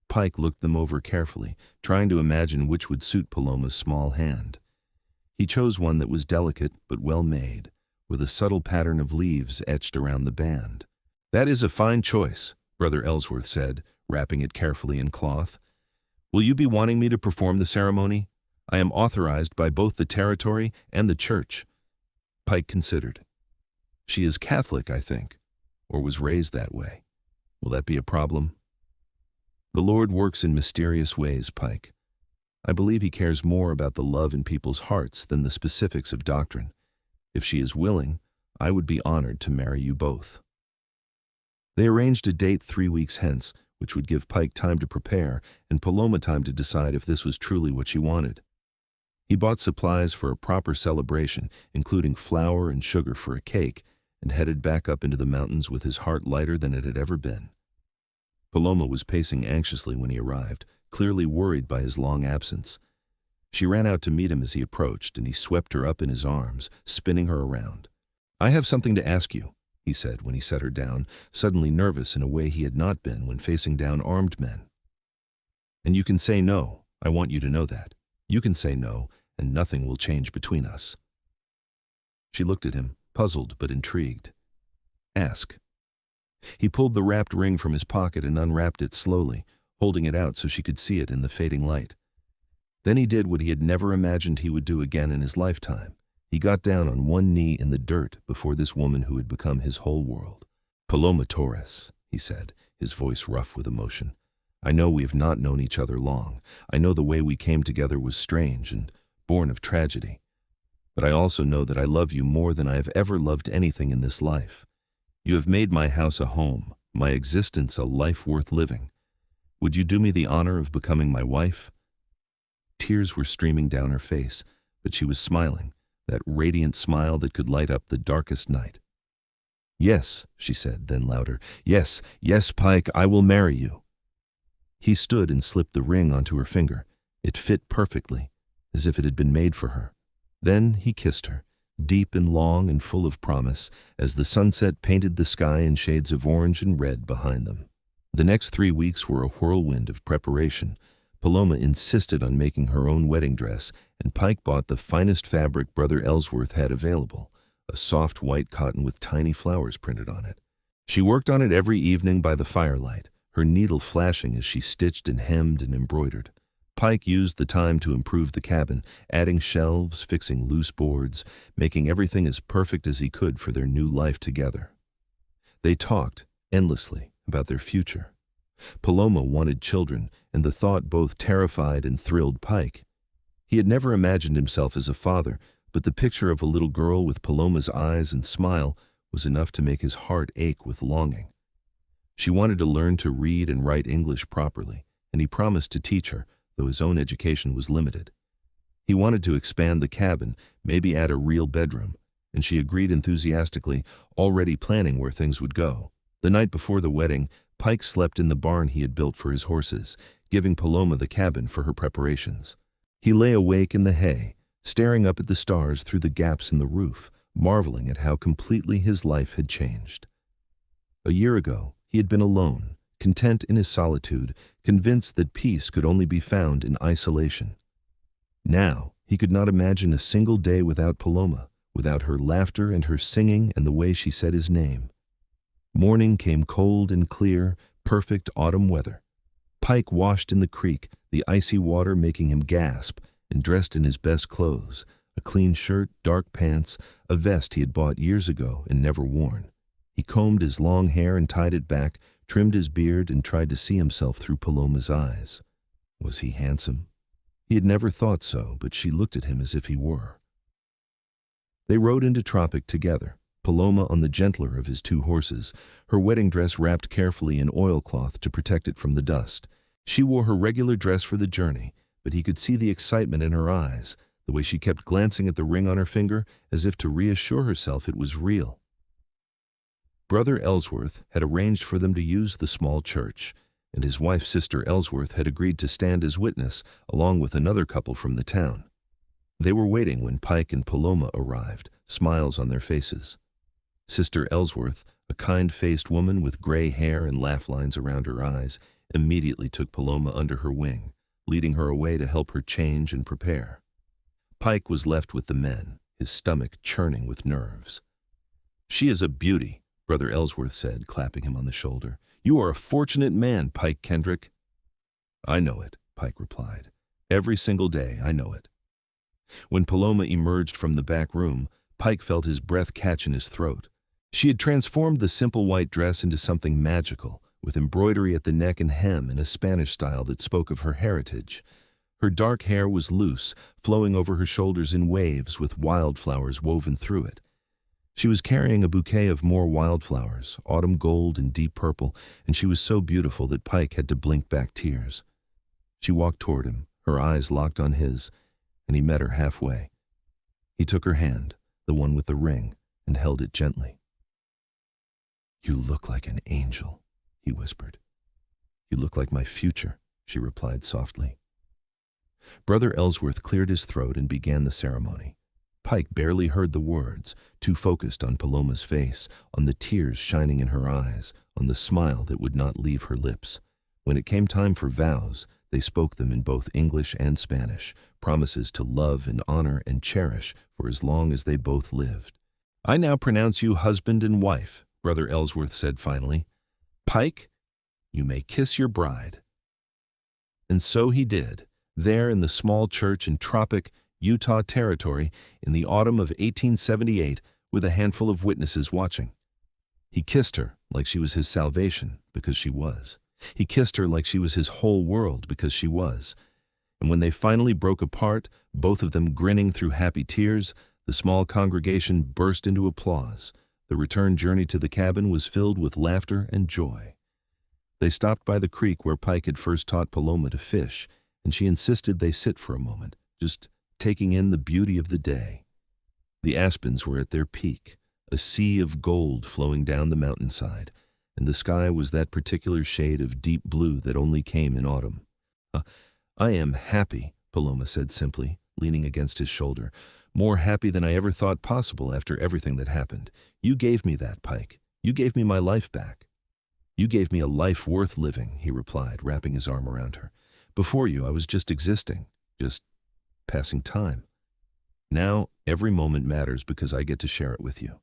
Pike looked them over carefully, trying to imagine which would suit Paloma's small hand. He chose one that was delicate but well made, with a subtle pattern of leaves etched around the band. "That is a fine choice," Brother Ellsworth said, wrapping it carefully in cloth. "Will you be wanting me to perform the ceremony? I am authorized by both the territory and the church." Pike considered. "She is Catholic, I think, or was raised that way. Will that be a problem?" "The Lord works in mysterious ways, Pike. I believe he cares more about the love in people's hearts than the specifics of doctrine. If she is willing, I would be honored to marry you both." They arranged a date 3 weeks hence, which would give Pike time to prepare and Paloma time to decide if this was truly what she wanted. He bought supplies for a proper celebration, including flour and sugar for a cake, and headed back up into the mountains with his heart lighter than it had ever been. Paloma was pacing anxiously when he arrived, clearly worried by his long absence. She ran out to meet him as he approached, and he swept her up in his arms, spinning her around. "I have something to ask you," he said when he set her down, suddenly nervous in a way he had not been when facing down armed men. "And you can say no. I want you to know that. You can say no, and nothing will change between us." She looked at him, puzzled but intrigued. "Ask." He pulled the wrapped ring from his pocket and unwrapped it slowly, holding it out so she could see it in the fading light. Then he did what he had never imagined he would do again in his lifetime. He got down on one knee in the dirt before this woman who had become his whole world. "Paloma Torres," he said, his voice rough with emotion. "I know we have not known each other long. I know the way we came together was strange and born of tragedy. But I also know that I love you more than I have ever loved anything in this life. You have made my house a home, my existence a life worth living. Would you do me the honor of becoming my wife?" Tears were streaming down her face, but she was smiling, that radiant smile that could light up the darkest night. "Yes," she said, then louder, "Yes, yes, Pike, I will marry you." He stood and slipped the ring onto her finger. It fit perfectly, as if it had been made for her. Then he kissed her, deep and long and full of promise, as the sunset painted the sky in shades of orange and red behind them. The next 3 weeks were a whirlwind of preparation. Paloma insisted on making her own wedding dress, and Pike bought the finest fabric Brother Ellsworth had available, a soft white cotton with tiny flowers printed on it. She worked on it every evening by the firelight, her needle flashing as she stitched and hemmed and embroidered. Pike used the time to improve the cabin, adding shelves, fixing loose boards, making everything as perfect as he could for their new life together. They talked, endlessly, about their future. Paloma wanted children, and the thought both terrified and thrilled Pike. He had never imagined himself as a father, but the picture of a little girl with Paloma's eyes and smile was enough to make his heart ache with longing. She wanted to learn to read and write English properly, and he promised to teach her, though his own education was limited. He wanted to expand the cabin, maybe add a real bedroom, and she agreed enthusiastically, already planning where things would go. The night before the wedding, Pike slept in the barn he had built for his horses, giving Paloma the cabin for her preparations. He lay awake in the hay, staring up at the stars through the gaps in the roof, marveling at how completely his life had changed. A year ago, he had been alone, content in his solitude, convinced that peace could only be found in isolation. Now, he could not imagine a single day without Paloma, without her laughter and her singing and the way she said his name. Morning came cold and clear, perfect autumn weather. Pike washed in the creek, the icy water making him gasp, and dressed in his best clothes, a clean shirt, dark pants, a vest he had bought years ago and never worn. He combed his long hair and tied it back, trimmed his beard, and tried to see himself through Paloma's eyes. Was he handsome? He had never thought so, but she looked at him as if he were. They rode into Tropic together, Paloma on the gentler of his 2 horses, her wedding dress wrapped carefully in oilcloth to protect it from the dust. She wore her regular dress for the journey, but he could see the excitement in her eyes, the way she kept glancing at the ring on her finger as if to reassure herself it was real. Brother Ellsworth had arranged for them to use the small church, and his wife, Sister Ellsworth, had agreed to stand as witness, along with another couple from the town. They were waiting when Pike and Paloma arrived, smiles on their faces. Sister Ellsworth, a kind-faced woman with gray hair and laugh lines around her eyes, immediately took Paloma under her wing, leading her away to help her change and prepare. Pike was left with the men, his stomach churning with nerves. "She is a beauty," Brother Ellsworth said, clapping him on the shoulder. "You are a fortunate man, Pike Kendrick." "I know it," Pike replied. "Every single day, I know it." When Paloma emerged from the back room, Pike felt his breath catch in his throat. She had transformed the simple white dress into something magical, with embroidery at the neck and hem in a Spanish style that spoke of her heritage. Her dark hair was loose, flowing over her shoulders in waves with wildflowers woven through it. She was carrying a bouquet of more wildflowers, autumn gold and deep purple, and she was so beautiful that Pike had to blink back tears. She walked toward him, her eyes locked on his, and he met her halfway. He took her hand, the one with the ring, and held it gently. "You look like an angel," he whispered. "You look like my future," she replied softly. Brother Ellsworth cleared his throat and began the ceremony. Pike barely heard the words, too focused on Paloma's face, on the tears shining in her eyes, on the smile that would not leave her lips. When it came time for vows, they spoke them in both English and Spanish, promises to love and honor and cherish for as long as they both lived. "I now pronounce you husband and wife," Brother Ellsworth said finally. "Pike, you may kiss your bride." And so he did, there in the small church in Tropic, Utah Territory, in the autumn of 1878, with a handful of witnesses watching. He kissed her like she was his salvation, because she was. He kissed her like she was his whole world, because she was. And when they finally broke apart, both of them grinning through happy tears, the small congregation burst into applause. The return journey to the cabin was filled with laughter and joy. They stopped by the creek where Pike had first taught Paloma to fish, and she insisted they sit for a moment, just taking in the beauty of the day. The aspens were at their peak, a sea of gold flowing down the mountainside, and the sky was that particular shade of deep blue that only came in autumn. "I am happy," Paloma said simply, leaning against his shoulder. "More happy than I ever thought possible after everything that happened. You gave me that, Pike. You gave me my life back." "You gave me a life worth living," he replied, wrapping his arm around her. "Before you, I was just existing, just passing time. Now, every moment matters because I get to share it with you."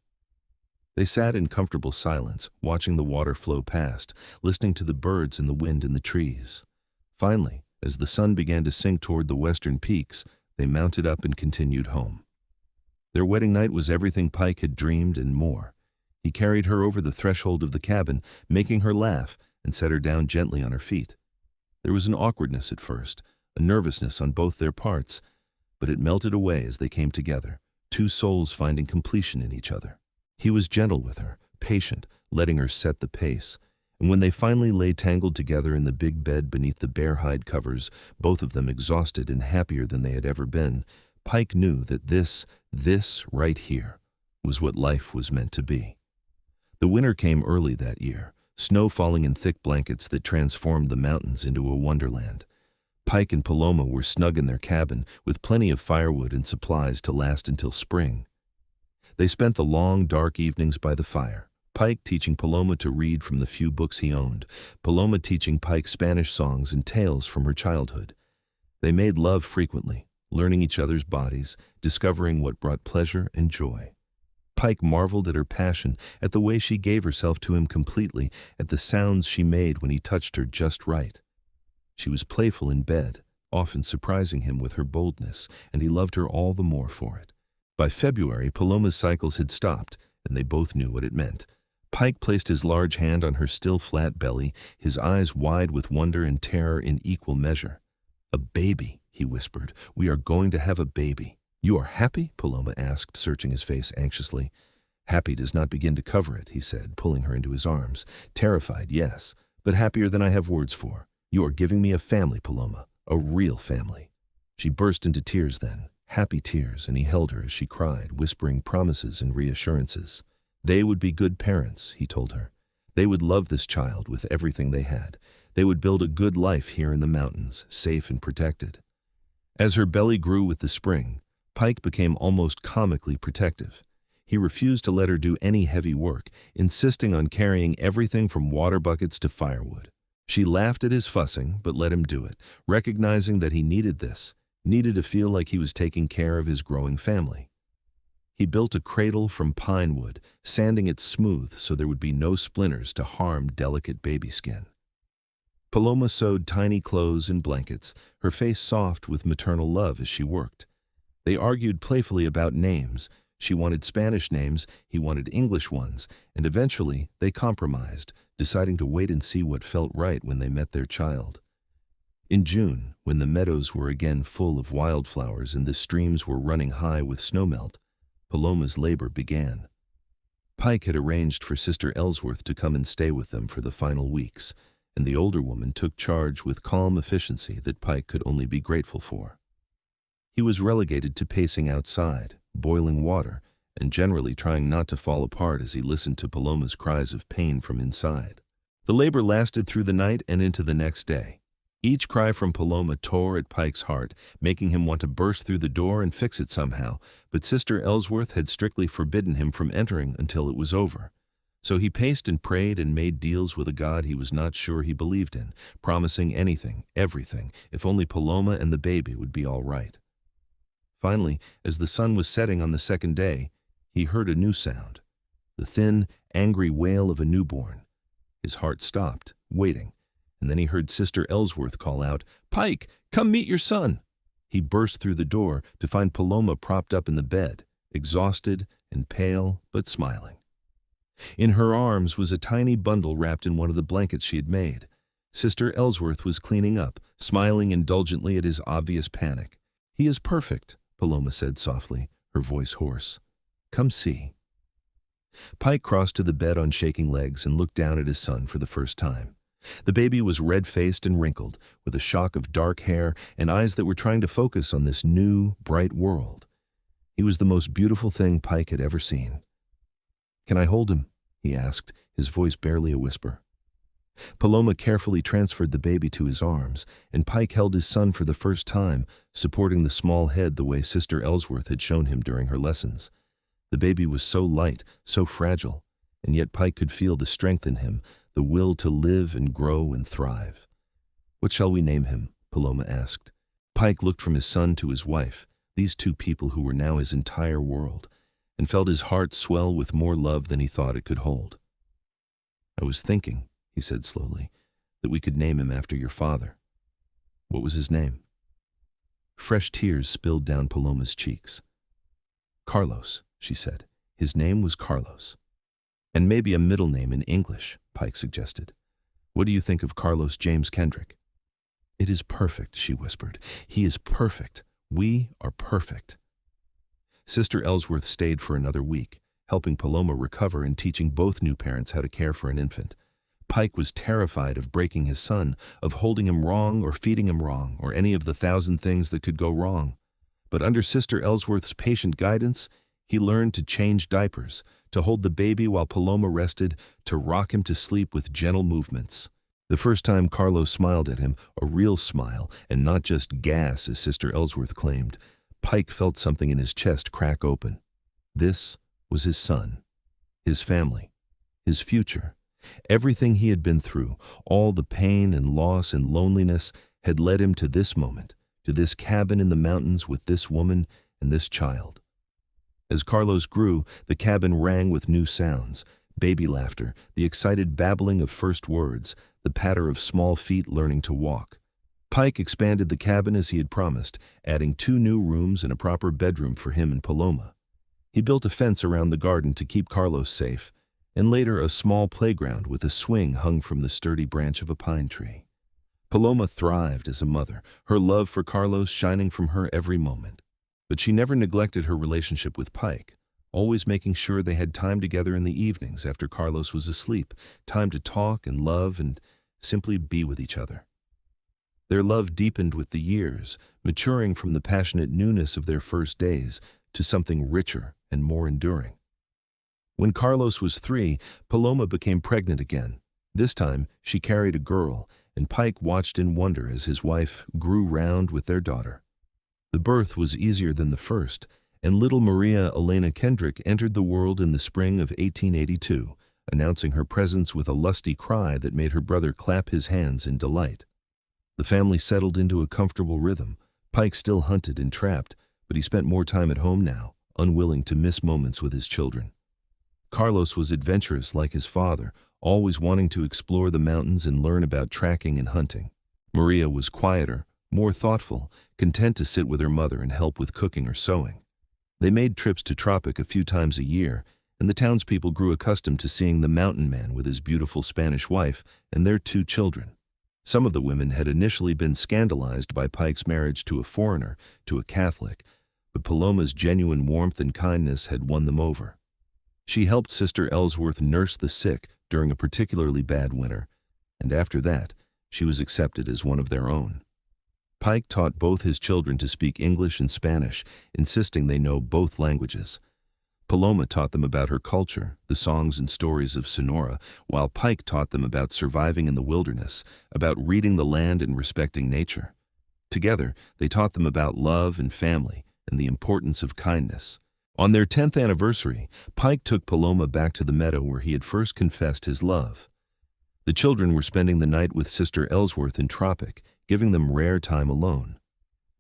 They sat in comfortable silence, watching the water flow past, listening to the birds and the wind in the trees. Finally, as the sun began to sink toward the western peaks, they mounted up and continued home. Their wedding night was everything Pike had dreamed and more. He carried her over the threshold of the cabin, making her laugh, and set her down gently on her feet. There was an awkwardness at first, a nervousness on both their parts, but it melted away as they came together, two souls finding completion in each other. He was gentle with her, patient, letting her set the pace, and when they finally lay tangled together in the big bed beneath the bear hide covers, both of them exhausted and happier than they had ever been, Pike knew that this right here, was what life was meant to be. The winter came early that year, snow falling in thick blankets that transformed the mountains into a wonderland. Pike and Paloma were snug in their cabin, with plenty of firewood and supplies to last until spring. They spent the long, dark evenings by the fire, Pike teaching Paloma to read from the few books he owned, Paloma teaching Pike Spanish songs and tales from her childhood. They made love frequently, learning each other's bodies, discovering what brought pleasure and joy. Pike marveled at her passion, at the way she gave herself to him completely, at the sounds she made when he touched her just right. She was playful in bed, often surprising him with her boldness, and he loved her all the more for it. By February, Paloma's cycles had stopped, and they both knew what it meant. Pike placed his large hand on her still flat belly, his eyes wide with wonder and terror in equal measure. "A baby," he whispered. "We are going to have a baby." "You are happy?" Paloma asked, searching his face anxiously. "Happy does not begin to cover it," he said, pulling her into his arms. "Terrified, yes, but happier than I have words for. You are giving me a family, Paloma, a real family." She burst into tears then, happy tears, and he held her as she cried, whispering promises and reassurances. They would be good parents, he told her. They would love this child with everything they had. They would build a good life here in the mountains, safe and protected. As her belly grew with the spring, Pike became almost comically protective. He refused to let her do any heavy work, insisting on carrying everything from water buckets to firewood. She laughed at his fussing, but let him do it, recognizing that he needed this, needed to feel like he was taking care of his growing family. He built a cradle from pine wood, sanding it smooth so there would be no splinters to harm delicate baby skin. Paloma sewed tiny clothes and blankets, her face soft with maternal love as she worked. They argued playfully about names. She wanted Spanish names, he wanted English ones, and eventually they compromised, deciding to wait and see what felt right when they met their child. In June, when the meadows were again full of wildflowers and the streams were running high with snowmelt, Paloma's labor began. Pike had arranged for Sister Ellsworth to come and stay with them for the final weeks, and the older woman took charge with calm efficiency that Pike could only be grateful for. He was relegated to pacing outside, boiling water, and generally trying not to fall apart as he listened to Paloma's cries of pain from inside. The labor lasted through the night and into the next day. Each cry from Paloma tore at Pike's heart, making him want to burst through the door and fix it somehow, but Sister Ellsworth had strictly forbidden him from entering until it was over. So he paced and prayed and made deals with a God he was not sure he believed in, promising anything, everything, if only Paloma and the baby would be all right. Finally, as the sun was setting on the second day, he heard a new sound, the thin, angry wail of a newborn. His heart stopped, waiting, and then he heard Sister Ellsworth call out, "Pike, come meet your son!" He burst through the door to find Paloma propped up in the bed, exhausted and pale but smiling. In her arms was a tiny bundle wrapped in one of the blankets she had made. Sister Ellsworth was cleaning up, smiling indulgently at his obvious panic. "He is perfect," Paloma said softly, her voice hoarse. "Come see." Pike crossed to the bed on shaking legs and looked down at his son for the first time. The baby was red-faced and wrinkled, with a shock of dark hair and eyes that were trying to focus on this new, bright world. He was the most beautiful thing Pike had ever seen. "Can I hold him?" he asked, his voice barely a whisper. Paloma carefully transferred the baby to his arms, and Pike held his son for the first time, supporting the small head the way Sister Ellsworth had shown him during her lessons. The baby was so light, so fragile, and yet Pike could feel the strength in him, the will to live and grow and thrive. "What shall we name him?" Paloma asked. Pike looked from his son to his wife, these two people who were now his entire world, and felt his heart swell with more love than he thought it could hold. "I was thinking," he said slowly, "that we could name him after your father." "What was his name?" Fresh tears spilled down Paloma's cheeks. "Carlos," she said. "His name was Carlos." "And maybe a middle name in English," Pike suggested. "What do you think of Carlos James Kendrick?" "It is perfect," she whispered. "He is perfect. We are perfect." Sister Ellsworth stayed for another week, helping Paloma recover and teaching both new parents how to care for an infant. Pike was terrified of breaking his son, of holding him wrong or feeding him wrong, or any of the 1,000 things that could go wrong. But under Sister Ellsworth's patient guidance, he learned to change diapers, to hold the baby while Paloma rested, to rock him to sleep with gentle movements. The first time Carlos smiled at him, a real smile, and not just gas as Sister Ellsworth claimed, Pike felt something in his chest crack open. This was his son, his family, his future. Everything he had been through, all the pain and loss and loneliness, had led him to this moment, to this cabin in the mountains with this woman and this child. As Carlos grew, the cabin rang with new sounds, baby laughter, the excited babbling of first words, the patter of small feet learning to walk. Pike expanded the cabin as he had promised, adding 2 new rooms and a proper bedroom for him and Paloma. He built a fence around the garden to keep Carlos safe, and later a small playground with a swing hung from the sturdy branch of a pine tree. Paloma thrived as a mother, her love for Carlos shining from her every moment. But she never neglected her relationship with Pike, always making sure they had time together in the evenings after Carlos was asleep, time to talk and love and simply be with each other. Their love deepened with the years, maturing from the passionate newness of their first days to something richer and more enduring. When Carlos was 3, Paloma became pregnant again. This time, she carried a girl, and Pike watched in wonder as his wife grew round with their daughter. The birth was easier than the first, and little Maria Elena Kendrick entered the world in the spring of 1882, announcing her presence with a lusty cry that made her brother clap his hands in delight. The family settled into a comfortable rhythm. Pike still hunted and trapped, but he spent more time at home now, unwilling to miss moments with his children. Carlos was adventurous like his father, always wanting to explore the mountains and learn about tracking and hunting. Maria was quieter, more thoughtful, content to sit with her mother and help with cooking or sewing. They made trips to Tropic a few times a year, and the townspeople grew accustomed to seeing the mountain man with his beautiful Spanish wife and their 2 children. Some of the women had initially been scandalized by Pike's marriage to a foreigner, to a Catholic, but Paloma's genuine warmth and kindness had won them over. She helped Sister Ellsworth nurse the sick during a particularly bad winter, and after that, she was accepted as one of their own. Pike taught both his children to speak English and Spanish, insisting they know both languages. Paloma taught them about her culture, the songs and stories of Sonora, while Pike taught them about surviving in the wilderness, about reading the land and respecting nature. Together, they taught them about love and family and the importance of kindness. On their 10th anniversary, Pike took Paloma back to the meadow where he had first confessed his love. The children were spending the night with Sister Ellsworth in Tropic, giving them rare time alone.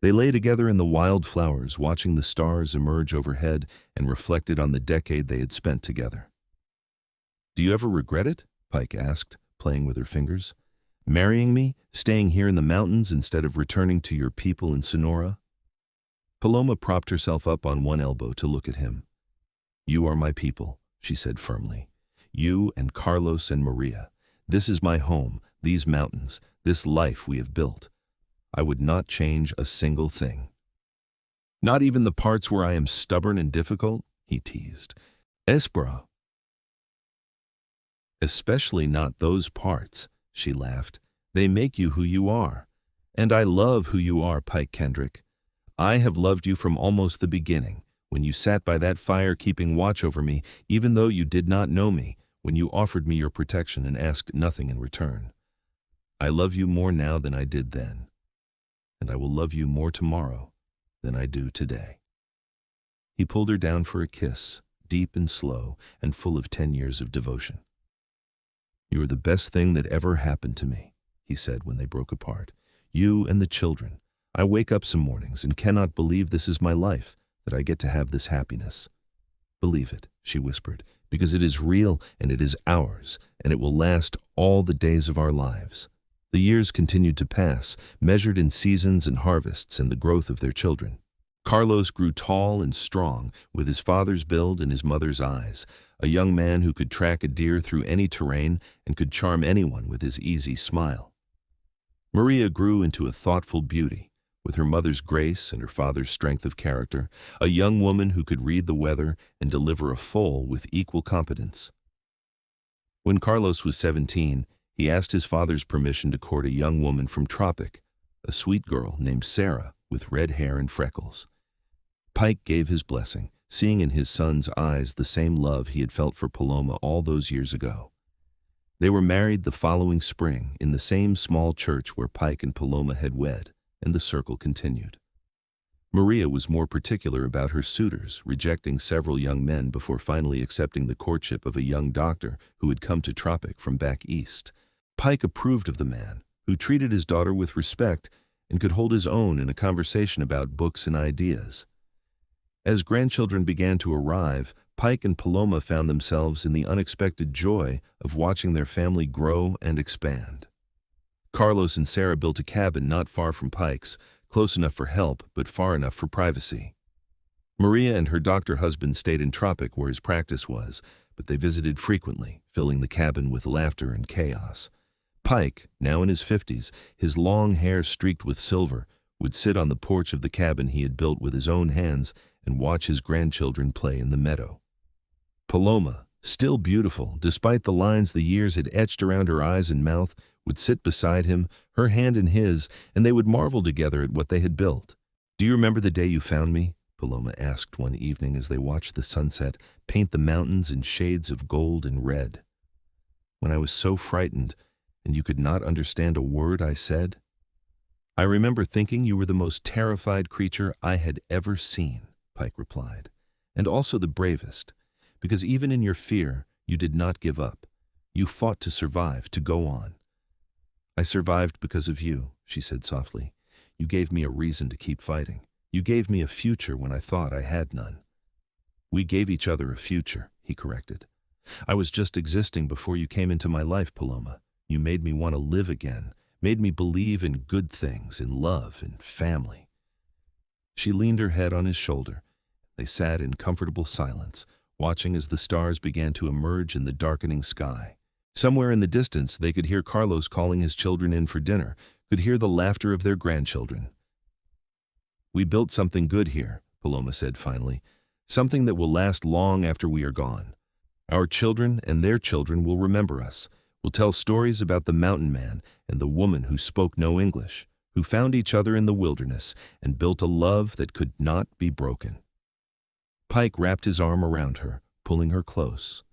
They lay together in the wild flowers, watching the stars emerge overhead and reflected on the decade they had spent together. "Do you ever regret it?" Pike asked, playing with her fingers. "Marrying me, staying here in the mountains instead of returning to your people in Sonora?" Paloma propped herself up on one elbow to look at him. "You are my people," she said firmly. "You and Carlos and Maria. This is my home, these mountains, this life we have built. I would not change a single thing." "Not even the parts where I am stubborn and difficult?" he teased. "Espera." "Especially not those parts," she laughed. "They make you who you are. And I love who you are, Pike Kendrick. I have loved you from almost the beginning, when you sat by that fire keeping watch over me, even though you did not know me, when you offered me your protection and asked nothing in return. I love you more now than I did then, and I will love you more tomorrow than I do today." He pulled her down for a kiss, deep and slow and full of 10 years of devotion. "You are the best thing that ever happened to me," he said when they broke apart. "You and the children. I wake up some mornings and cannot believe this is my life, that I get to have this happiness." "Believe it," she whispered, "because it is real and it is ours, and it will last all the days of our lives." The years continued to pass, measured in seasons and harvests and the growth of their children. Carlos grew tall and strong, with his father's build and his mother's eyes, a young man who could track a deer through any terrain and could charm anyone with his easy smile. Maria grew into a thoughtful beauty, with her mother's grace and her father's strength of character, a young woman who could read the weather and deliver a foal with equal competence. When Carlos was 17, he asked his father's permission to court a young woman from Tropic, a sweet girl named Sarah with red hair and freckles. Pike gave his blessing, seeing in his son's eyes the same love he had felt for Paloma all those years ago. They were married the following spring in the same small church where Pike and Paloma had wed, and the circle continued. Maria was more particular about her suitors, rejecting several young men before finally accepting the courtship of a young doctor who had come to Tropic from back east. Pike approved of the man, who treated his daughter with respect and could hold his own in a conversation about books and ideas. As grandchildren began to arrive, Pike and Paloma found themselves in the unexpected joy of watching their family grow and expand. Carlos and Sarah built a cabin not far from Pike's, close enough for help but far enough for privacy. Maria and her doctor husband stayed in Tropic where his practice was, but they visited frequently, filling the cabin with laughter and chaos. Pike, now in his 50s, his long hair streaked with silver, would sit on the porch of the cabin he had built with his own hands and watch his grandchildren play in the meadow. Paloma, still beautiful despite the lines the years had etched around her eyes and mouth, would sit beside him, her hand in his, and they would marvel together at what they had built. "Do you remember the day you found me?" Paloma asked one evening as they watched the sunset paint the mountains in shades of gold and red. "When I was so frightened, and you could not understand a word I said? I remember thinking you were the most terrified creature I had ever seen," Pike replied, "and also the bravest, because even in your fear, you did not give up. You fought to survive, to go on." "I survived because of you," she said softly. "You gave me a reason to keep fighting. You gave me a future when I thought I had none." "We gave each other a future," he corrected. "I was just existing before you came into my life, Paloma. You made me want to live again, made me believe in good things, in love and family." She leaned her head on his shoulder. They sat in comfortable silence, watching as the stars began to emerge in the darkening sky. Somewhere in the distance, they could hear Carlos calling his children in for dinner, could hear the laughter of their grandchildren. "We built something good here," Paloma said finally, "something that will last long after we are gone. Our children and their children will remember us, will tell stories about the mountain man and the woman who spoke no English, who found each other in the wilderness and built a love that could not be broken." Pike wrapped his arm around her, pulling her close.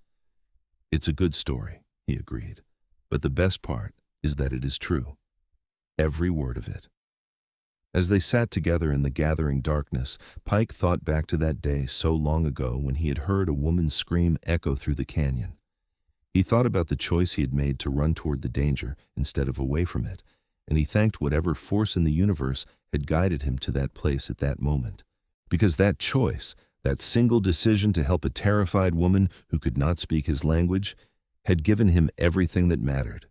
"It's a good story," he agreed, "but the best part is that it is true. Every word of it." As they sat together in the gathering darkness, Pike thought back to that day so long ago when he had heard a woman's scream echo through the canyon. He thought about the choice he had made to run toward the danger instead of away from it, and he thanked whatever force in the universe had guided him to that place at that moment. Because that choice, that single decision to help a terrified woman who could not speak his language, had given him everything that mattered.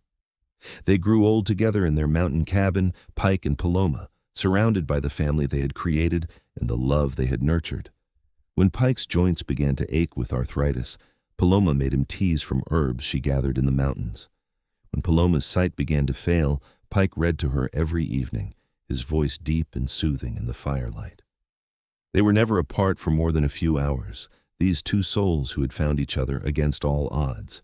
They grew old together in their mountain cabin, Pike and Paloma, surrounded by the family they had created and the love they had nurtured. When Pike's joints began to ache with arthritis, Paloma made him teas from herbs she gathered in the mountains. When Paloma's sight began to fail, Pike read to her every evening, his voice deep and soothing in the firelight. They were never apart for more than a few hours, these two souls who had found each other against all odds.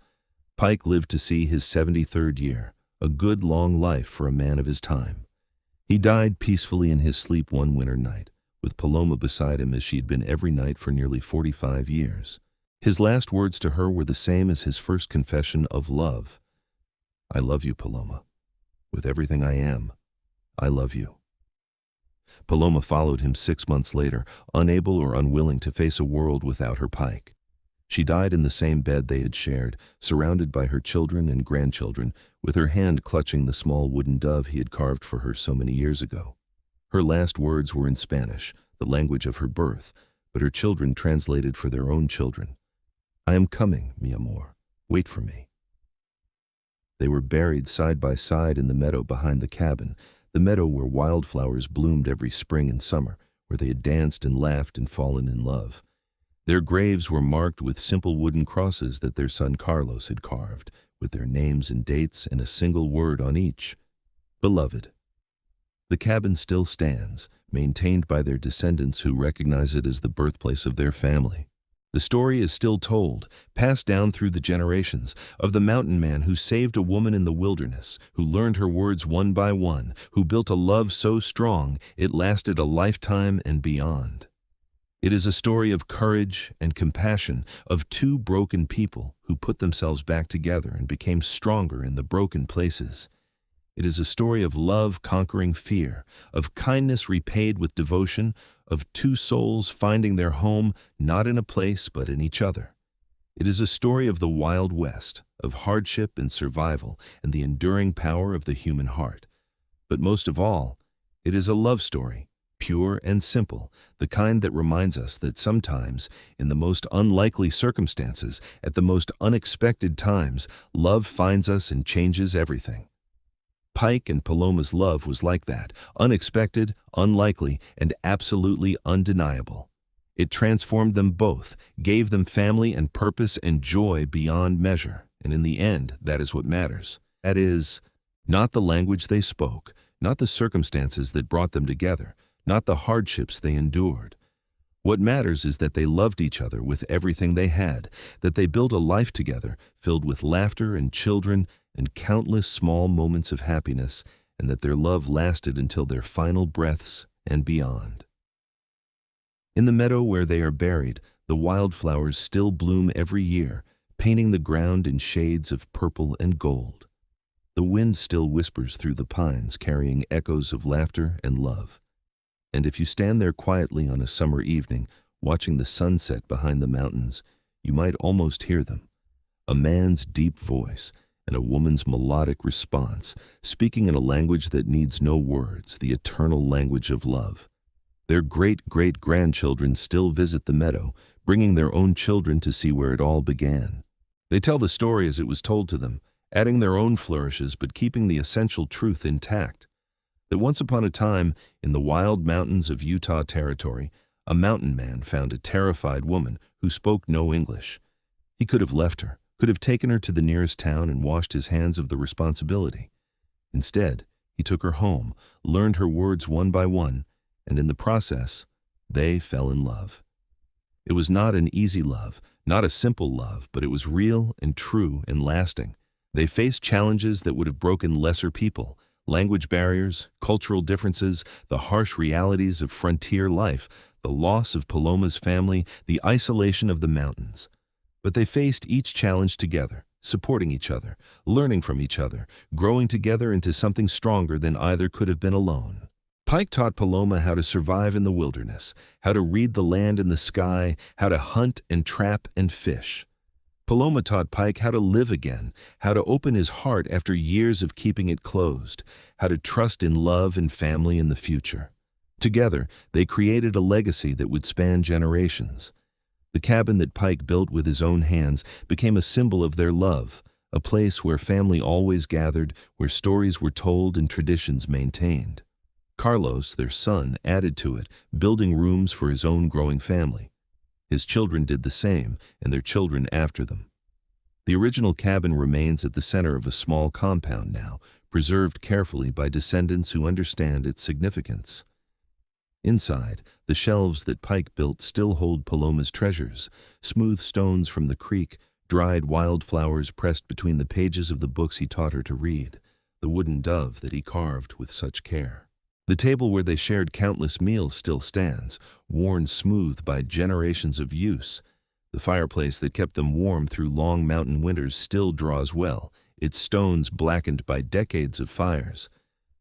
Pike lived to see his 73rd year, a good long life for a man of his time. He died peacefully in his sleep one winter night, with Paloma beside him as she had been every night for nearly 45 years. His last words to her were the same as his first confession of love. "I love you, Paloma. With everything I am, I love you." Paloma followed him 6 months later, unable or unwilling to face a world without her Pike. She died in the same bed they had shared, surrounded by her children and grandchildren, with her hand clutching the small wooden dove he had carved for her so many years ago. Her last words were in Spanish, the language of her birth, but her children translated for their own children. "I am coming, mi amor. Wait for me." They were buried side by side in the meadow behind the cabin, the meadow where wildflowers bloomed every spring and summer, where they had danced and laughed and fallen in love. Their graves were marked with simple wooden crosses that their son Carlos had carved, with their names and dates and a single word on each: Beloved. The cabin still stands, maintained by their descendants who recognize it as the birthplace of their family. The story is still told, passed down through the generations, of the mountain man who saved a woman in the wilderness, who learned her words one by one, who built a love so strong it lasted a lifetime and beyond. It is a story of courage and compassion, of two broken people who put themselves back together and became stronger in the broken places. It is a story of love conquering fear, of kindness repaid with devotion, of two souls finding their home not in a place but in each other. It is a story of the Wild West, of hardship and survival and the enduring power of the human heart. But most of all, it is a love story, pure and simple, the kind that reminds us that sometimes, in the most unlikely circumstances, at the most unexpected times, love finds us and changes everything. Pike and Paloma's love was like that, unexpected, unlikely, and absolutely undeniable. It transformed them both, gave them family and purpose and joy beyond measure, and in the end, that is what matters. That is, not the language they spoke, not the circumstances that brought them together, not the hardships they endured. What matters is that they loved each other with everything they had, that they built a life together filled with laughter and children and countless small moments of happiness, and that their love lasted until their final breaths and beyond. In the meadow where they are buried, the wildflowers still bloom every year, painting the ground in shades of purple and gold. The wind still whispers through the pines, carrying echoes of laughter and love. And if you stand there quietly on a summer evening, watching the sunset behind the mountains, you might almost hear them. A man's deep voice and a woman's melodic response, speaking in a language that needs no words, the eternal language of love. Their great-great-grandchildren still visit the meadow, bringing their own children to see where it all began. They tell the story as it was told to them, adding their own flourishes but keeping the essential truth intact. That once upon a time, in the wild mountains of Utah Territory, a mountain man found a terrified woman who spoke no English. He could have left her, could have taken her to the nearest town and washed his hands of the responsibility. Instead, he took her home, learned her words one by one, and in the process, they fell in love. It was not an easy love, not a simple love, but it was real and true and lasting. They faced challenges that would have broken lesser people, language barriers, cultural differences, the harsh realities of frontier life, the loss of Paloma's family, the isolation of the mountains. But they faced each challenge together, supporting each other, learning from each other, growing together into something stronger than either could have been alone. Pike taught Paloma how to survive in the wilderness, how to read the land and the sky, how to hunt and trap and fish. Paloma taught Pike how to live again, how to open his heart after years of keeping it closed, how to trust in love and family in the future. Together, they created a legacy that would span generations. The cabin that Pike built with his own hands became a symbol of their love, a place where family always gathered, where stories were told and traditions maintained. Carlos, their son, added to it, building rooms for his own growing family. His children did the same, and their children after them. The original cabin remains at the center of a small compound now, preserved carefully by descendants who understand its significance. Inside, the shelves that Pike built still hold Paloma's treasures, smooth stones from the creek, dried wildflowers pressed between the pages of the books he taught her to read, the wooden dove that he carved with such care. The table where they shared countless meals still stands, worn smooth by generations of use. The fireplace that kept them warm through long mountain winters still draws well, its stones blackened by decades of fires.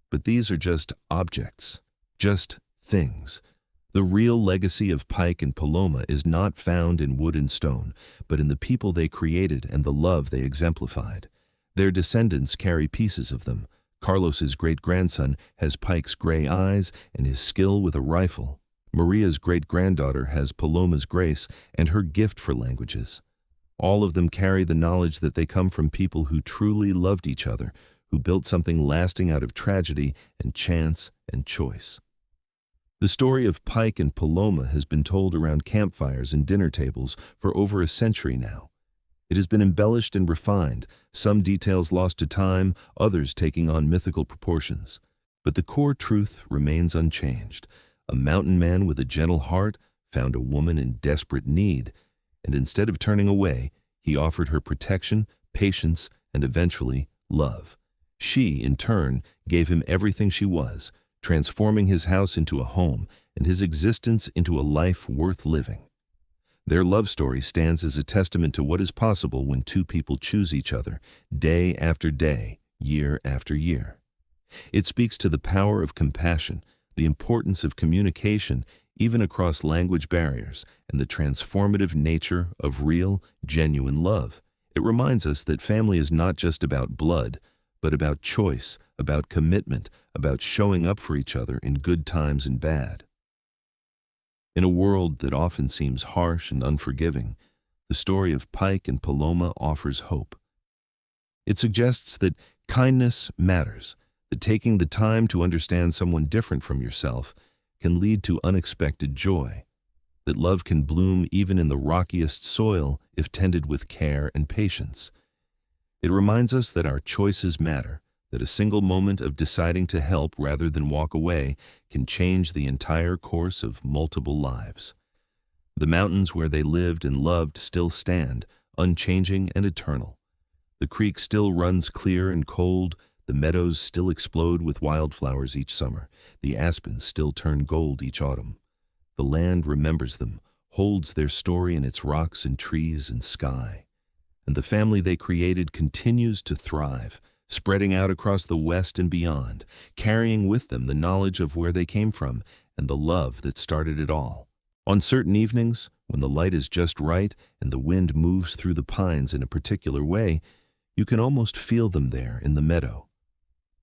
But these are just objects, just things. The real legacy of Pike and Paloma is not found in wood and stone, but in the people they created and the love they exemplified. Their descendants carry pieces of them. Carlos's great-grandson has Pike's gray eyes and his skill with a rifle. Maria's great-granddaughter has Paloma's grace and her gift for languages. All of them carry the knowledge that they come from people who truly loved each other, who built something lasting out of tragedy and chance and choice. The story of Pike and Paloma has been told around campfires and dinner tables for over a century now. It has been embellished and refined, some details lost to time, others taking on mythical proportions. But the core truth remains unchanged. A mountain man with a gentle heart found a woman in desperate need, and instead of turning away, he offered her protection, patience, and eventually love. She, in turn, gave him everything she was, transforming his house into a home and his existence into a life worth living. Their love story stands as a testament to what is possible when two people choose each other, day after day, year after year. It speaks to the power of compassion, the importance of communication, even across language barriers, and the transformative nature of real, genuine love. It reminds us that family is not just about blood, but about choice, about commitment, about showing up for each other in good times and bad. In a world that often seems harsh and unforgiving, the story of Pike and Paloma offers hope. It suggests that kindness matters, that taking the time to understand someone different from yourself can lead to unexpected joy, that love can bloom even in the rockiest soil if tended with care and patience. It reminds us that our choices matter, that a single moment of deciding to help rather than walk away can change the entire course of multiple lives. The mountains where they lived and loved still stand, unchanging and eternal. The creek still runs clear and cold, the meadows still explode with wildflowers each summer, the aspens still turn gold each autumn. The land remembers them, holds their story in its rocks and trees and sky. And the family they created continues to thrive, spreading out across the West and beyond, carrying with them the knowledge of where they came from and the love that started it all. On certain evenings, when the light is just right and the wind moves through the pines in a particular way, you can almost feel them there in the meadow.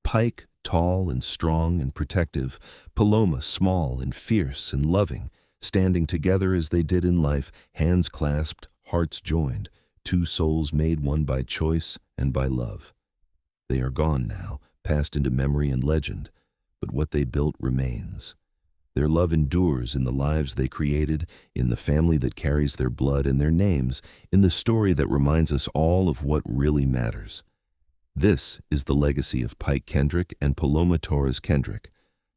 Pike, tall and strong and protective, Paloma, small and fierce and loving, standing together as they did in life, hands clasped, hearts joined, two souls made one by choice and by love. They are gone now, passed into memory and legend, but what they built remains. Their love endures in the lives they created, in the family that carries their blood and their names, in the story that reminds us all of what really matters. This is the legacy of Pike Kendrick and Paloma Torres Kendrick.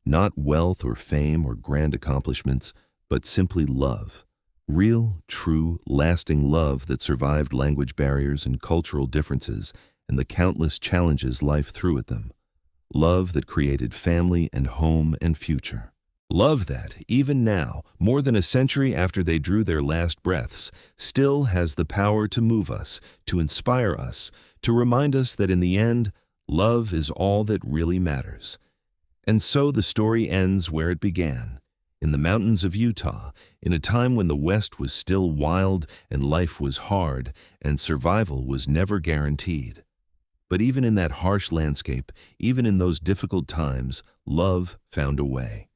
Not wealth or fame or grand accomplishments, but simply love. Real, true, lasting love that survived language barriers and cultural differences and the countless challenges life threw at them. Love that created family and home and future. Love that, even now, more than a century after they drew their last breaths, still has the power to move us, to inspire us, to remind us that in the end, love is all that really matters. And so the story ends where it began, in the mountains of Utah, in a time when the West was still wild and life was hard and survival was never guaranteed. But even in that harsh landscape, even in those difficult times, love found a way.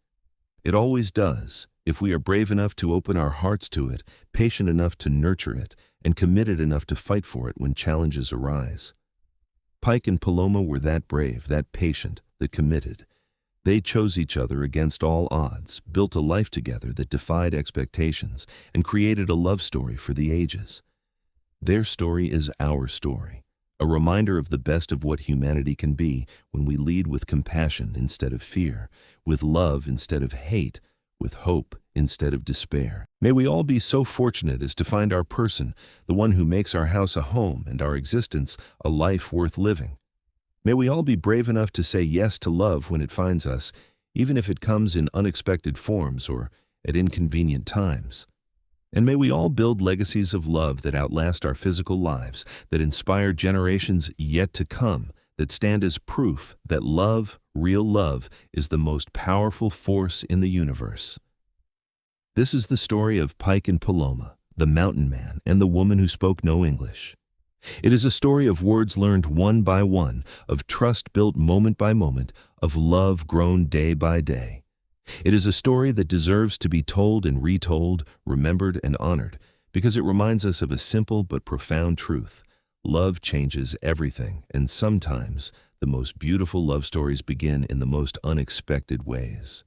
It always does, if we are brave enough to open our hearts to it, patient enough to nurture it, and committed enough to fight for it when challenges arise. Pike and Paloma were that brave, that patient, that committed. They chose each other against all odds, built a life together that defied expectations, and created a love story for the ages. Their story is our story, a reminder of the best of what humanity can be when we lead with compassion instead of fear, with love instead of hate, with hope instead of despair. May we all be so fortunate as to find our person, the one who makes our house a home and our existence a life worth living. May we all be brave enough to say yes to love when it finds us, even if it comes in unexpected forms or at inconvenient times. And may we all build legacies of love that outlast our physical lives, that inspire generations yet to come, that stand as proof that love, real love, is the most powerful force in the universe. This is the story of Pike and Paloma, the mountain man and the woman who spoke no English. It is a story of words learned one by one, of trust built moment by moment, of love grown day by day. It is a story that deserves to be told and retold, remembered and honored, because it reminds us of a simple but profound truth. Love changes everything, and sometimes the most beautiful love stories begin in the most unexpected ways.